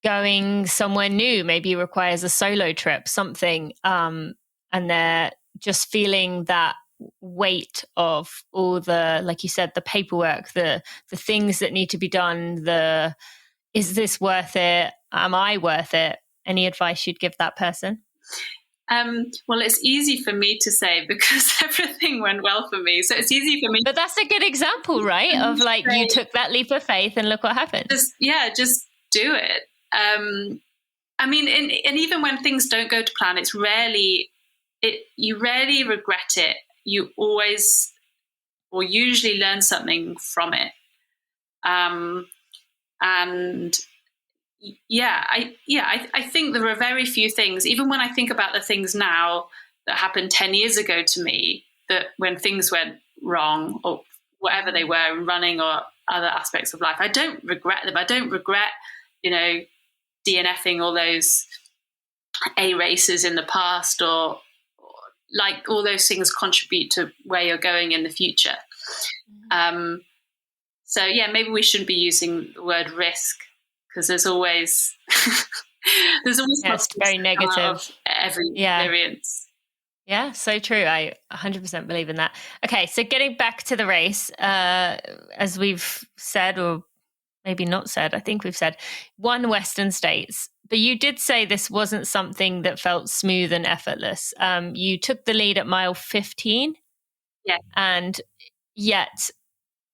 going somewhere new, maybe requires a solo trip, something, and they're just feeling that weight of all the, like you said, the paperwork, the things that need to be done, is this worth it? Am I worth it? Any advice you'd give that person? Well, it's easy for me to say because everything went well for me. So it's easy for me. But that's a good example, right? Of like, you took that leap of faith and look what happened. Just do it. I mean, and even when things don't go to plan, you rarely regret it. You always or usually learn something from it. And I think there are very few things, even when I think about the things now that happened 10 years ago to me, that when things went wrong or whatever they were in running or other aspects of life, I don't regret them. I don't regret, DNFing all those A races in the past or like all those things contribute to where you're going in the future. So maybe we shouldn't be using the word risk, because there's always it's very negative every experience. Yeah, so true. I 100% believe in that. Okay, so getting back to the race, as we've said, or maybe not said, I think we've said, 1 Western States. But you did say this wasn't something that felt smooth and effortless. You took the lead at mile 15. Yeah. And yet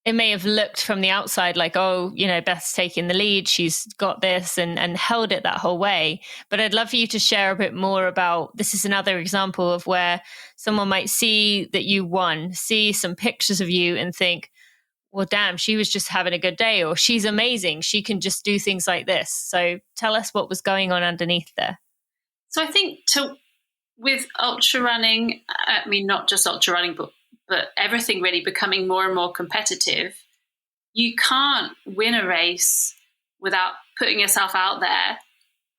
it may have looked from the outside like, Beth's taking the lead, she's got this, and held it that whole way. But I'd love for you to share a bit more about, this is another example of where someone might see that you won, see some pictures of you and think, well, damn, she was just having a good day, or she's amazing, she can just do things like this. So tell us what was going on underneath there. So I think with ultra running, I mean, not just ultra running, but everything really becoming more and more competitive, you can't win a race without putting yourself out there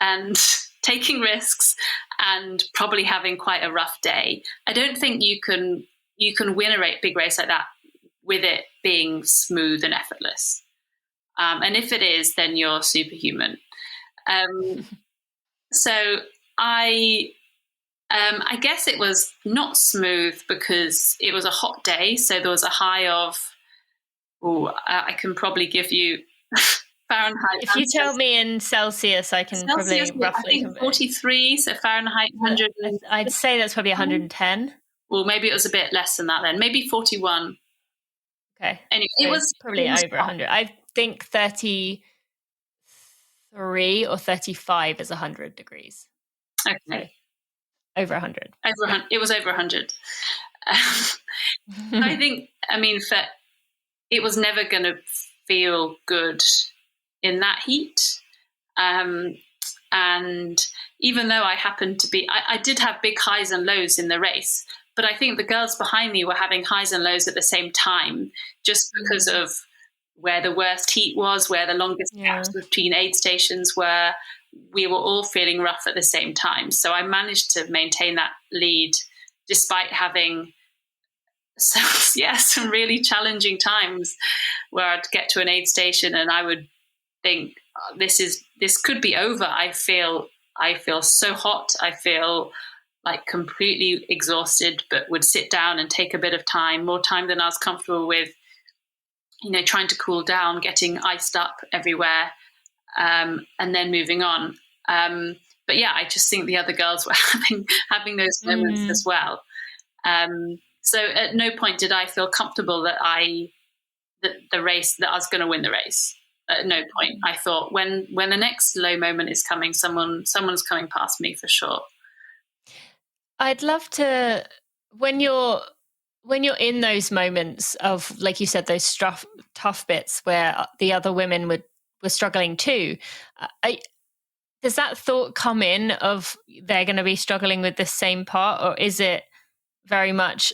and taking risks and probably having quite a rough day. I don't think you can win a big race like that with it being smooth and effortless. And if it is, then you're superhuman. So I guess it was not smooth because it was a hot day. So there was a high of, I can probably give you Fahrenheit. If you tell me in Celsius, I can probably roughly. I think 43, so Fahrenheit 100. I'd say that's probably 110. Well, maybe it was a bit less than that then. Maybe 41. Okay. Anyway, so it was probably over 100. I think 33 or 35 is 100 degrees. Okay. So over 100. It was over 100. I think, it was never going to feel good in that heat. And even though I happened to be, I did have big highs and lows in the race, but I think the girls behind me were having highs and lows at the same time, just because of where the worst heat was, where the longest gaps between aid stations were. We were all feeling rough at the same time. So I managed to maintain that lead despite having some really challenging times where I'd get to an aid station and I would think, this could be over. I feel so hot. I feel like completely exhausted, but would sit down and take a bit of time, more time than I was comfortable with, trying to cool down, getting iced up everywhere, and then moving on. But I just think the other girls were having those moments as well. So at no point did I feel comfortable that I was going to win the race. At no point. I thought when the next low moment is coming, someone's coming past me for sure. I'd love to, when you're in those moments of, like you said, those tough bits where the other women were struggling too, does that thought come in of they're going to be struggling with the same part, or is it very much,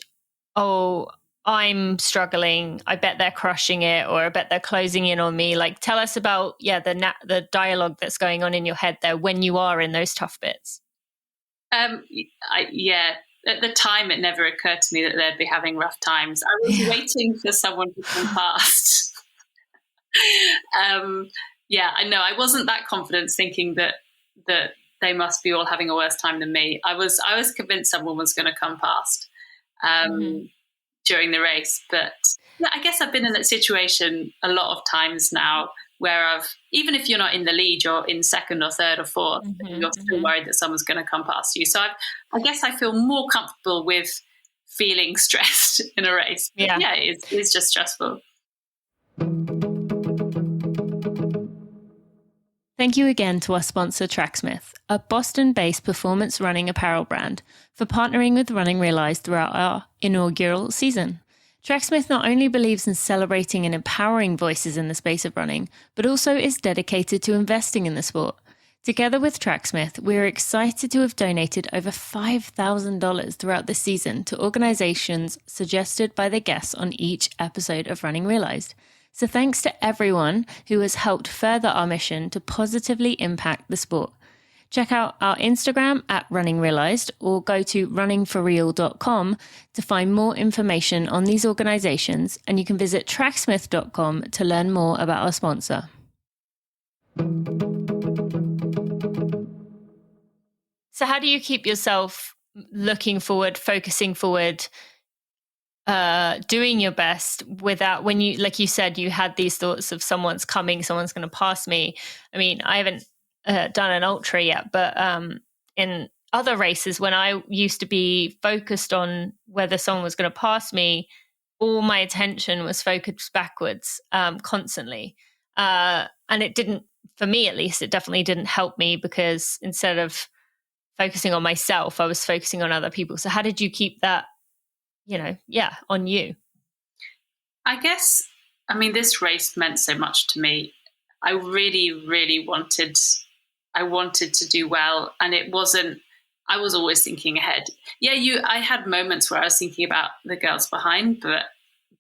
oh, I'm struggling, I bet they're crushing it, or I bet they're closing in on me? Like, tell us about the dialogue that's going on in your head there when you are in those tough bits. Yeah. At the time, it never occurred to me that they'd be having rough times. I was waiting for someone to come past. Yeah, I know. I wasn't that confident, thinking that they must be all having a worse time than me. I was convinced someone was going to come past during the race. But yeah, I guess I've been in that situation a lot of times now, where even if you're not in the lead, you're in second or third or fourth, you're still worried that someone's going to come past you. So I guess I feel more comfortable with feeling stressed in a race. Yeah, it's just stressful. Thank you again to our sponsor, Tracksmith, a Boston-based performance running apparel brand, for partnering with Running Realized throughout our inaugural season. Tracksmith not only believes in celebrating and empowering voices in the space of running, but also is dedicated to investing in the sport. Together with Tracksmith, we are excited to have donated over $5,000 throughout the season to organizations suggested by the guests on each episode of Running Realized. So thanks to everyone who has helped further our mission to positively impact the sport. Check out our Instagram at Running Realized, or go to runningforreal.com to find more information on these organizations, and you can visit tracksmith.com to learn more about our sponsor. So how do you keep yourself looking forward, focusing forward, doing your best without, when you, like you said, you had these thoughts of someone's coming, someone's going to pass me? I mean, I haven't done an ultra yet, but in other races, when I used to be focused on whether someone was going to pass me, all my attention was focused backwards constantly. And it didn't, for me at least, it definitely didn't help me, because instead of focusing on myself, I was focusing on other people. So how did you keep that, on you? I guess, I mean, this race meant so much to me. I really, really wanted to do well. And I was always thinking ahead. Yeah, I had moments where I was thinking about the girls behind, but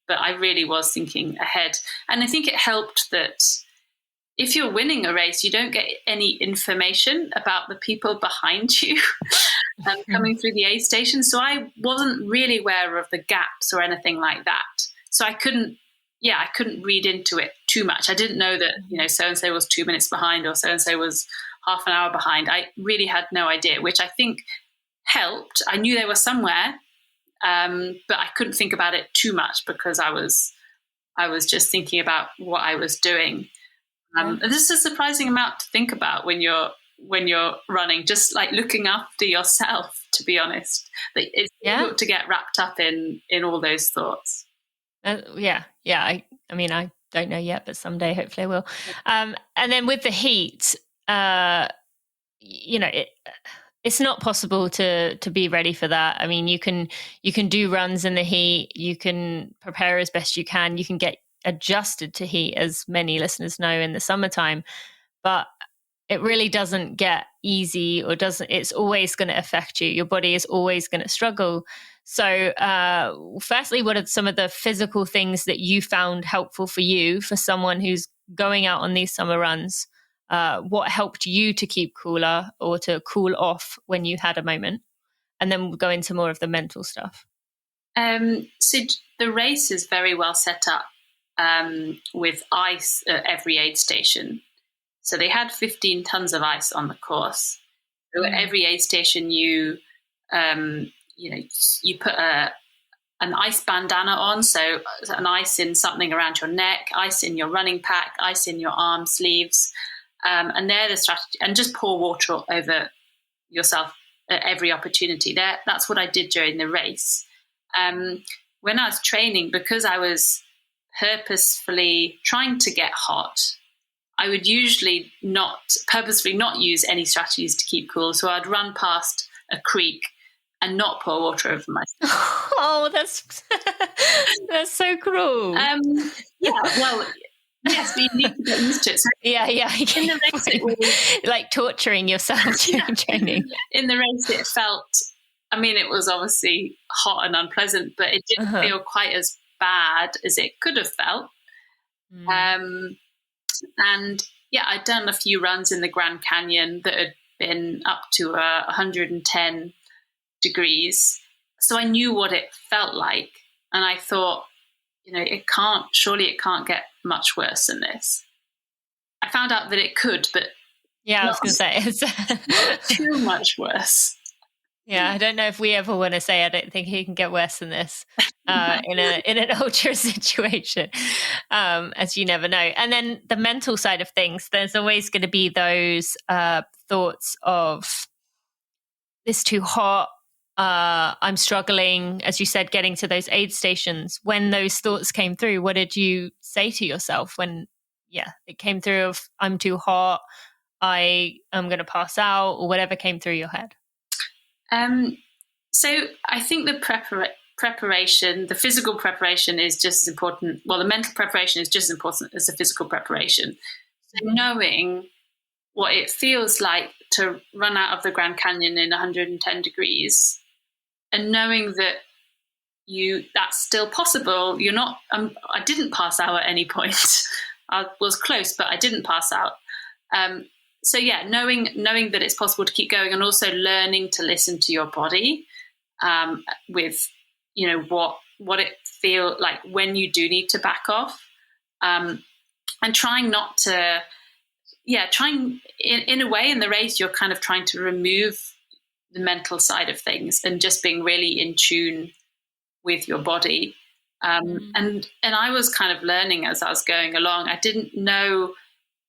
I really was thinking ahead. And I think it helped that if you're winning a race, you don't get any information about the people behind you coming through the aid station. So I wasn't really aware of the gaps or anything like that. So I couldn't read into it too much. I didn't know that, so-and-so was 2 minutes behind, or so-and-so was half an hour behind. I really had no idea, which I think helped. I knew they were somewhere, but I couldn't think about it too much, because I was just thinking about what I was doing. This is a surprising amount to think about when you're running, just like looking after yourself, to be honest. It's difficult to get wrapped up in all those thoughts. I mean, I don't know yet, but someday hopefully I will. And then with the heat, it's not possible to be ready for that. I mean, you can do runs in the heat, you can prepare as best you can get adjusted to heat, as many listeners know, in the summertime, but it really doesn't get easy, or it's always going to affect you. Your body is always going to struggle. So firstly, what are some of the physical things that you found helpful for you, for someone who's going out on these summer runs? What helped you to keep cooler or to cool off when you had a moment? And then we'll go into more of the mental stuff. So the race is very well set up with ice at every aid station. So they had 15 tons of ice on the course. So at every aid station, you put an ice bandana on, so an ice in something around your neck, ice in your running pack, ice in your arm sleeves, and they're the strategy. And just pour water over yourself at every opportunity. That's what I did during the race. When I was training, because I was purposefully trying to get hot, I would usually purposefully not use any strategies to keep cool. So I'd run past a creek and not pour water over myself. Oh, that's so cruel. Well, yes, but you need to get used to it. So in the race, it was like torturing yourself during training. In the race, it felt, I mean, it was obviously hot and unpleasant, but it didn't feel quite as bad as it could have felt. And I'd done a few runs in the Grand Canyon that had been up to 110 degrees. So I knew what it felt like. And I thought, surely it can't get much worse than this. I found out that it could, but I was going to say it's not too much worse. Yeah, I don't know if we ever want to say I don't think it can get worse than this in an ultra situation, as you never know. And then the mental side of things, there's always going to be those thoughts of this too hot. I'm struggling, as you said, getting to those aid stations. When those thoughts came through, what did you say to yourself when, it came through of I'm too hot, I am going to pass out, or whatever came through your head? So I think the preparation, the physical preparation is just as important. Well, the mental preparation is just as important as the physical preparation. So knowing what it feels like to run out of the Grand Canyon in 110 degrees and knowing that that's still possible. You're not, I didn't pass out at any point. I was close, but I didn't pass out. So knowing that it's possible to keep going, and also learning to listen to your body with, what it feels like when you do need to back off, and trying not to, trying in a way in the race, you're kind of trying to remove the mental side of things and just being really in tune with your body. And I was kind of learning as I was going along. I didn't know.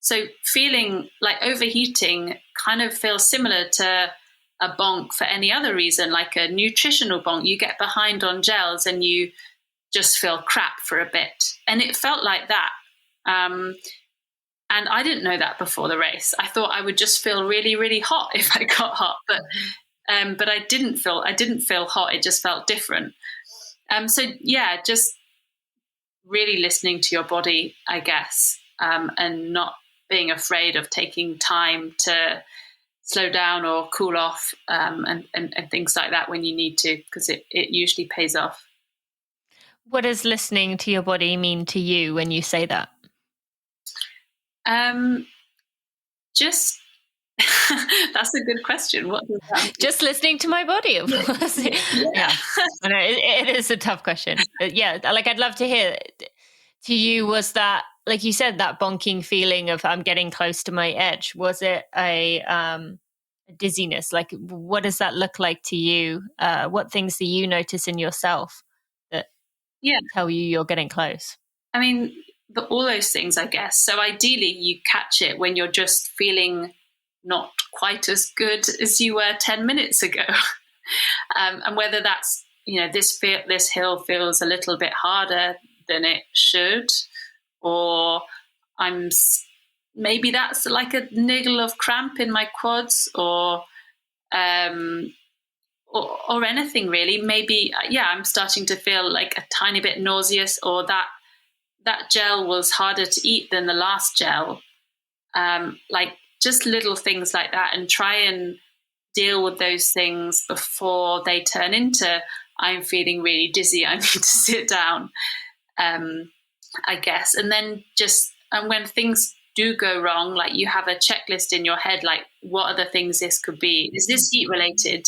So feeling like overheating kind of feels similar to a bonk for any other reason, like a nutritional bonk. You get behind on gels and you just feel crap for a bit. And it felt like that. And I didn't know that before the race. I thought I would just feel really, really hot if I got hot. But I didn't feel hot. It just felt different. Just really listening to your body, I guess, and not being afraid of taking time to slow down or cool off, and things like that when you need to, because it usually pays off. What does listening to your body mean to you when you say that? Just that's a good question. What does that mean? Just listening to my body, of course. Yeah. I know it is a tough question. But I'd love to hear. To you, was that, like you said, that bonking feeling of I'm getting close to my edge? Was it a dizziness? Like, what does that look like to you? What things do you notice in yourself that tell you you're getting close? I mean, all those things, I guess. So ideally, you catch it when you're just feeling not quite as good as you were 10 minutes ago. And whether that's, this hill feels a little bit harder than it should, or maybe that's like a niggle of cramp in my quads, or anything really. Maybe I'm starting to feel like a tiny bit nauseous, or that gel was harder to eat than the last gel. Like just little things like that, and try and deal with those things before they turn into I'm feeling really dizzy, I need to sit down. I guess. And then and when things do go wrong, like you have a checklist in your head, like what are the things this could be? Is this heat related?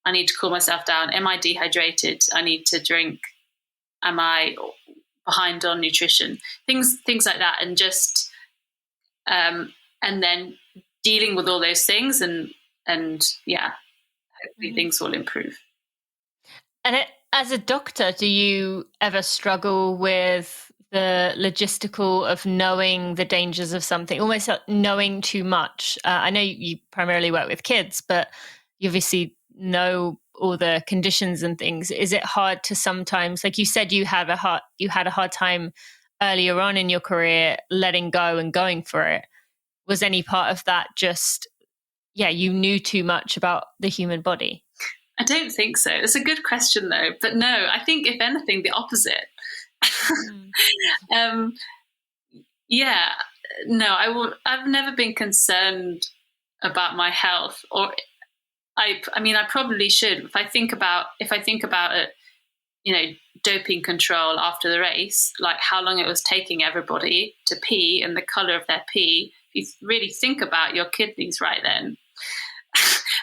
I need to cool myself down. Am I dehydrated? I need to drink. Am I behind on nutrition? Things like that. And just, and then dealing with all those things and hopefully things will improve. And as a doctor, do you ever struggle with the logistical of knowing the dangers of something, almost knowing too much? I know you primarily work with kids, but you obviously know all the conditions and things. Is it hard to sometimes, like you said, you had a hard time earlier on in your career letting go and going for it? Was any part of that just, you knew too much about the human body? I don't think so. It's a good question though, but no, I think if anything, the opposite. I've never been concerned about my health, or I probably should. If I think about it, doping control after the race, like how long it was taking everybody to pee and the color of their pee. If you really think about your kidneys right then,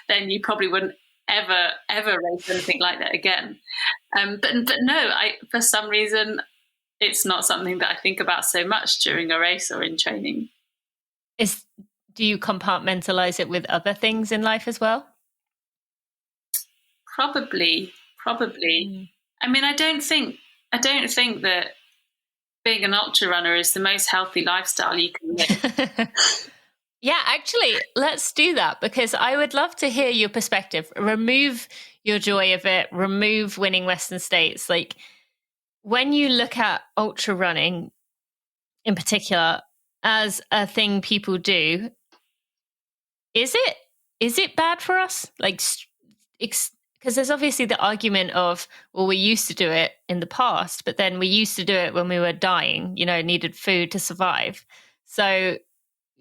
then you probably wouldn't ever race anything like that again. But no, for some reason it's not something that I think about so much during a race or in training. Do you compartmentalize it with other things in life as well? Probably. I mean, I don't think that being an ultra runner is the most healthy lifestyle you can live. Yeah, actually, let's do that, because I would love to hear your perspective. Remove your joy of it, remove winning Western States. Like, when you look at ultra running in particular as a thing people do, is it bad for us? Like, because there's obviously the argument of, well, we used to do it in the past, but then we used to do it when we were dying, needed food to survive. So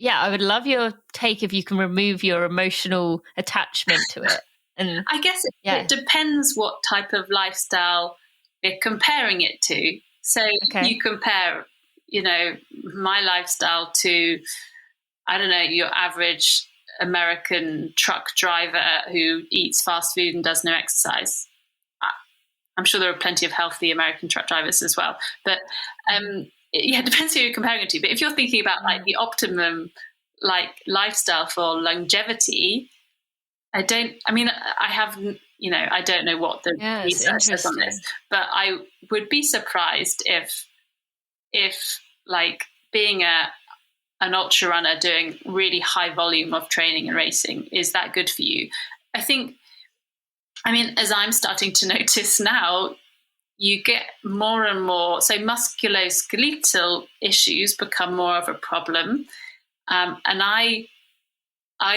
yeah, I would love your take if you can remove your emotional attachment to it. And I guess it depends what type of lifestyle you're comparing it to. So you compare, my lifestyle to, I don't know, your average American truck driver who eats fast food and does no exercise. I'm sure there are plenty of healthy American truck drivers as well. But it depends who you're comparing it to. But if you're thinking about like the optimum lifestyle for longevity, I don't know what the research says on this, but I would be surprised if like being an ultra runner doing really high volume of training and racing is that good for you. As I'm starting to notice now, you get more and more, so musculoskeletal issues become more of a problem. And I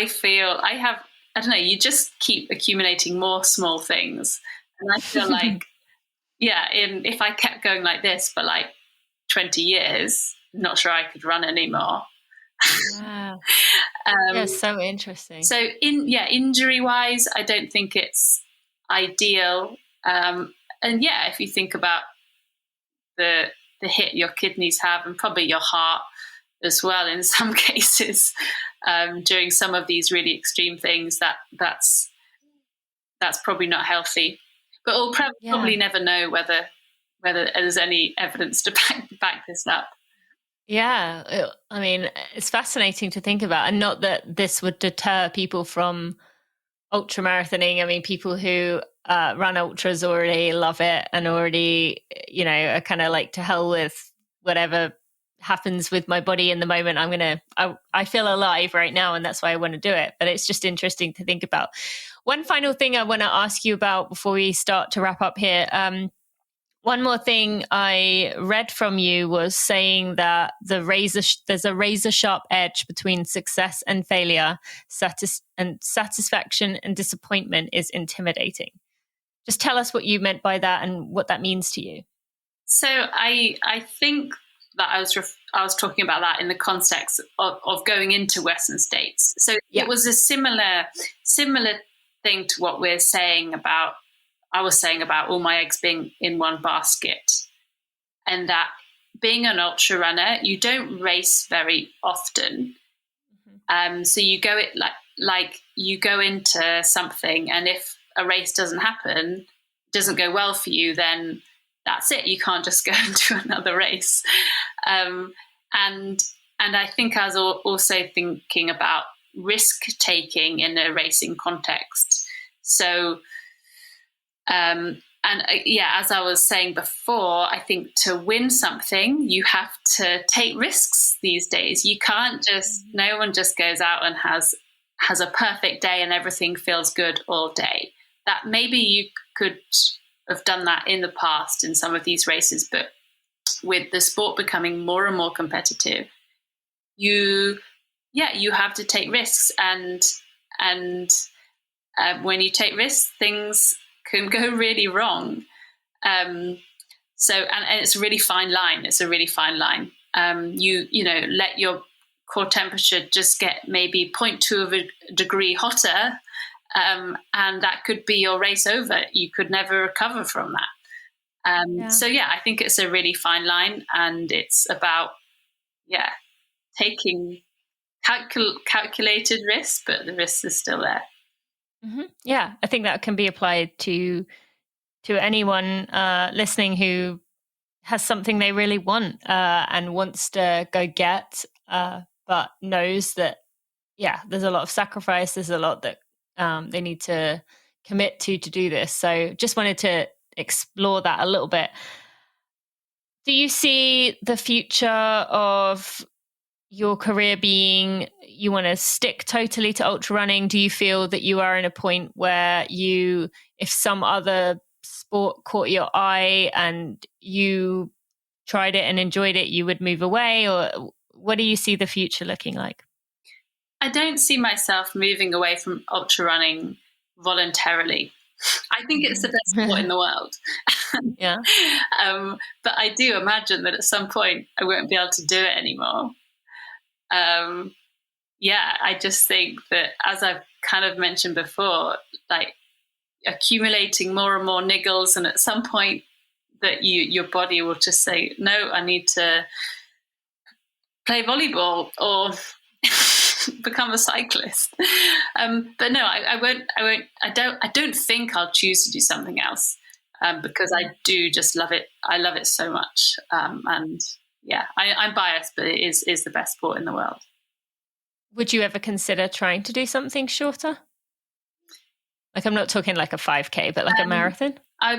feel I have, I don't know, you just keep accumulating more small things. And I feel like, if I kept going like this for like 20 years, I'm not sure I could run anymore. Wow. So interesting. So injury-wise, I don't think it's ideal. If you think about the hit your kidneys have, and probably your heart as well in some cases, during some of these really extreme things, that's probably not healthy. But we'll probably never know whether there's any evidence to back this up. Yeah, I mean, it's fascinating to think about, and not that this would deter people from ultra marathoning. I mean, people who run ultras already love it and already, are kind of like, to hell with whatever happens with my body in the moment. I feel alive right now, and that's why I want to do it. But it's just interesting to think about. One final thing I want to ask you about before we start to wrap up here. One more thing I read from you was saying that there's a razor sharp edge between success and failure, satisfaction and disappointment is intimidating. Just tell us what you meant by that and what that means to you. So I think that I was talking about that in the context of going into Western States. So it was a similar thing to what I was saying about all my eggs being in one basket, and that being an ultra runner, you don't race very often. So you go you go into something, and if a race doesn't go well for you, then that's it. You can't just go into another race. And I think I was also thinking about risk taking in a racing context. So, as I was saying before, I think to win something, you have to take risks these days. You can't no one just goes out and has a perfect day and everything feels good all day. That maybe you could have done that in the past in some of these races, but with the sport becoming more and more competitive, you have to take risks, and when you take risks, things can go really wrong. And it's a really fine line. It's a really fine line. You let your core temperature just get maybe 0.2 of a degree hotter, and that could be your race over. You could never recover from that. I think it's a really fine line, and it's about taking calculated risks, but the risk is still there. Yeah, I think that can be applied to anyone listening who has something they really want and wants to go get, but knows that, there's a lot of sacrifice. There's a lot that they need to commit to do this. So just wanted to explore that a little bit. Do you see the future of your career being you want to stick totally to ultra running? Do you feel that you are in a point where if some other sport caught your eye and you tried it and enjoyed it, you would move away? Or what do you see the future looking like? I don't see myself moving away from ultra running voluntarily. I think it's the best sport in the world. Yeah. But I do imagine that at some point I won't be able to do it anymore. I just think that, as I've kind of mentioned before, like accumulating more and more niggles, and at some point that your body will just say, no, I need to play volleyball or become a cyclist. But no, I won't. I don't think I'll choose to do something else, because I do just love it. I love it so much. I'm biased, but it is the best sport in the world. Would you ever consider trying to do something shorter? Like, I'm not talking like a 5K, but like a marathon? I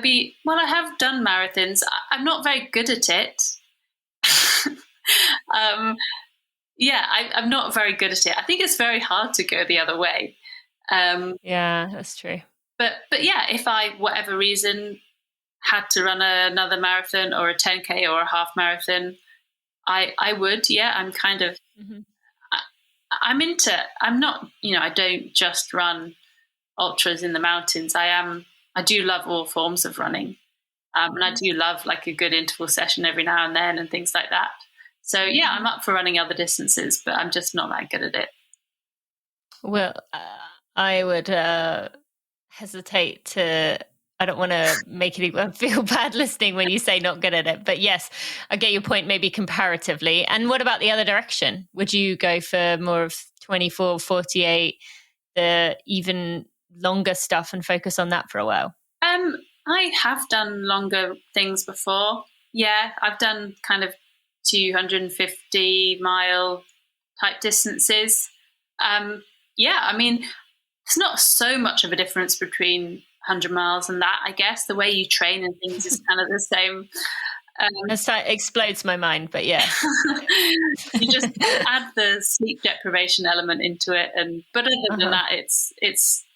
have done marathons. I'm not very good at it. I'm not very good at it. I think it's very hard to go the other way. Yeah, that's true. But yeah, if I, whatever reason, had to run another marathon or a 10K or a half marathon, I would. Yeah, I'm kind of, I'm not, I don't just run ultras in the mountains. I do love all forms of running. And I do love like a good interval session every now and then and things like that. So yeah, I'm up for running other distances, but I'm just not that good at it. Well, I would hesitate to, I don't want to make anyone feel bad listening when you say not good at it. But yes, I get your point, maybe comparatively. And what about the other direction? Would you go for more of 24, 48, the even longer stuff and focus on that for a while? I have done longer things before. Yeah, I've done kind of 250-mile type distances. I mean, it's not so much of a difference between 100 miles and that, I guess. The way you train and things is kind of the same. That explodes my mind, but yeah. You just add the sleep deprivation element into it, but other than that, it's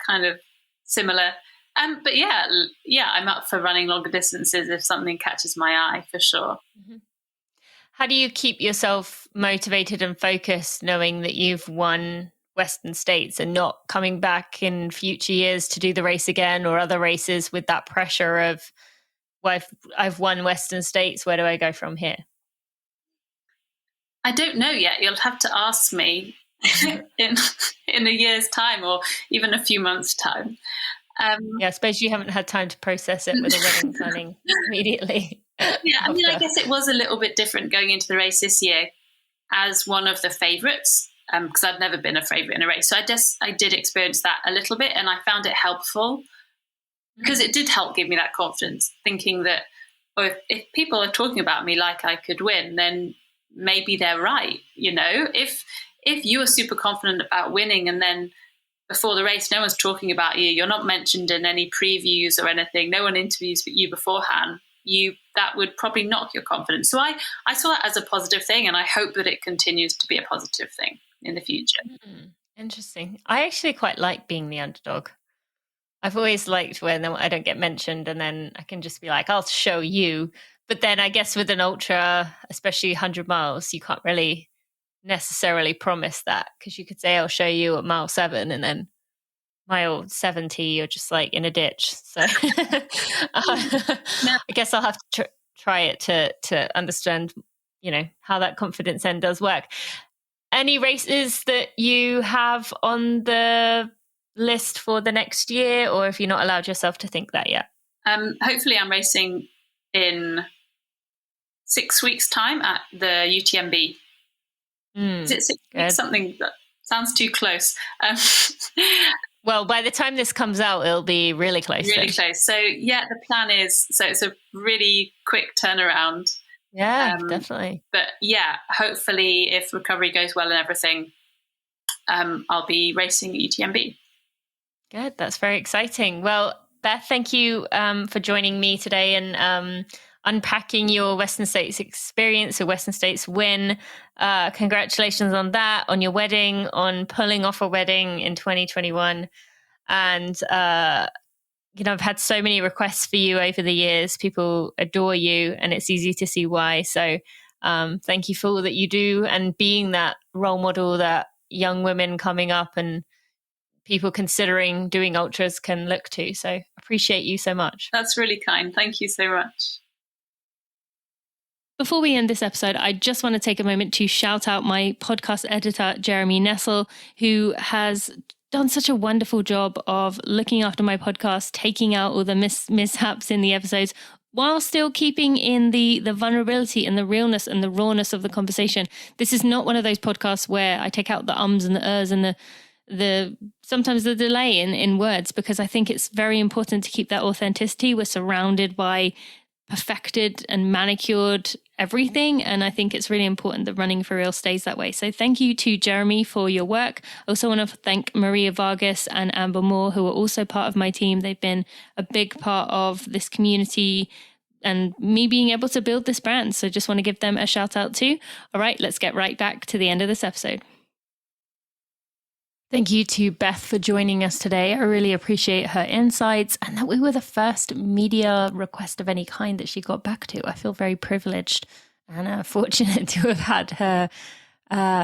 kind of similar. But I'm up for running longer distances if something catches my eye, for sure. Mm-hmm. How do you keep yourself motivated and focused, knowing that you've won Western States and not coming back in future years to do the race again or other races with that pressure of, well, I've won Western States, where do I go from here? I don't know yet. You'll have to ask me in a year's time or even a few months' time. I suppose you haven't had time to process it with a wedding planning immediately. Yeah, I mean, I guess it was a little bit different going into the race this year as one of the favourites, because I'd never been a favourite in a race. So I did experience that a little bit, and I found it helpful because it did help give me that confidence, thinking that, if people are talking about me like I could win, then maybe they're right. If you are super confident about winning and then before the race no one's talking about you, you're not mentioned in any previews or anything, no one interviews you beforehand, that would probably knock your confidence. So I saw that as a positive thing, and I hope that it continues to be a positive thing in the future. Interesting. I actually quite like being the underdog. I've always liked when I don't get mentioned, and then I can just be like, I'll show you. But then I guess with an ultra, especially 100 miles, you can't really necessarily promise that, because you could say, I'll show you at mile 7, and then mile 70, you're just like in a ditch. So I guess I'll have to try it to understand, how that confidence end does work. Any races that you have on the list for the next year, or if you're not allowed yourself to think that yet? Hopefully I'm racing in 6 weeks' time at the UTMB. Is it 6 weeks? Something that sounds too close. Well, by the time this comes out, it'll be really close. Really close. So yeah, the plan is, so it's a really quick turnaround. Yeah, definitely. But yeah, hopefully if recovery goes well and everything, I'll be racing UTMB. Good. That's very exciting. Well, Beth, thank you for joining me today and unpacking your Western States experience, your Western States win. Congratulations on that, on your wedding, on pulling off a wedding in 2021. And, I've had so many requests for you over the years. People adore you, and it's easy to see why. So thank you for all that you do and being that role model that young women coming up and people considering doing ultras can look to. So appreciate you so much. That's really kind. Thank you so much. Before we end this episode, I just want to take a moment to shout out my podcast editor, Jeremy Nessel, who has done such a wonderful job of looking after my podcast, taking out all the mishaps in the episodes, while still keeping in the vulnerability and the realness and the rawness of the conversation. This is not one of those podcasts where I take out the ums and the ers and the sometimes the delay in words, because I think it's very important to keep that authenticity. We're surrounded by perfected and manicured everything, and I think it's really important that Running for Real stays that way. So thank you to Jeremy for your work. I also want to thank Maria Vargas and Amber Moore, who are also part of my team. They've been a big part of this community and me being able to build this brand. So just want to give them a shout out too. All right, let's get right back to the end of this episode. Thank you to Beth for joining us today. I really appreciate her insights and that we were the first media request of any kind that she got back to. I feel very privileged and fortunate to have had her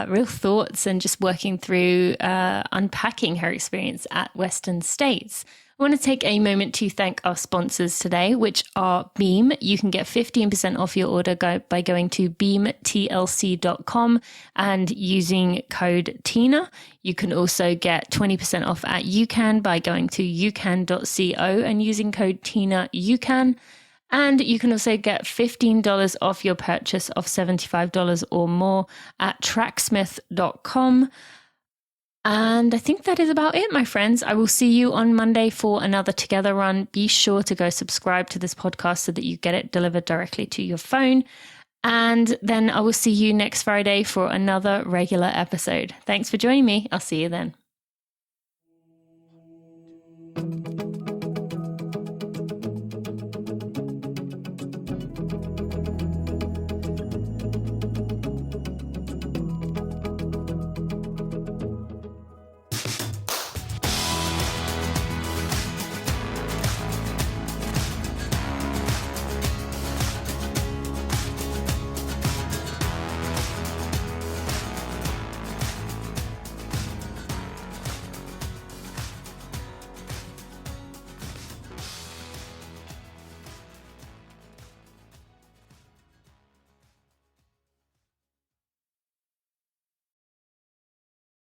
real thoughts and just working through unpacking her experience at Western States. I want to take a moment to thank our sponsors today, which are Beam. You can get 15% off your order by going to beamtlc.com and using code TINA. You can also get 20% off at UCAN by going to ucan.co and using code TINA UCAN. And you can also get $15 off your purchase of $75 or more at tracksmith.com. And I think that is about it, my friends. I will see you on Monday for another Together Run. Be sure to go subscribe to this podcast so that you get it delivered directly to your phone. And then I will see you next Friday for another regular episode. Thanks for joining me. I'll see you then.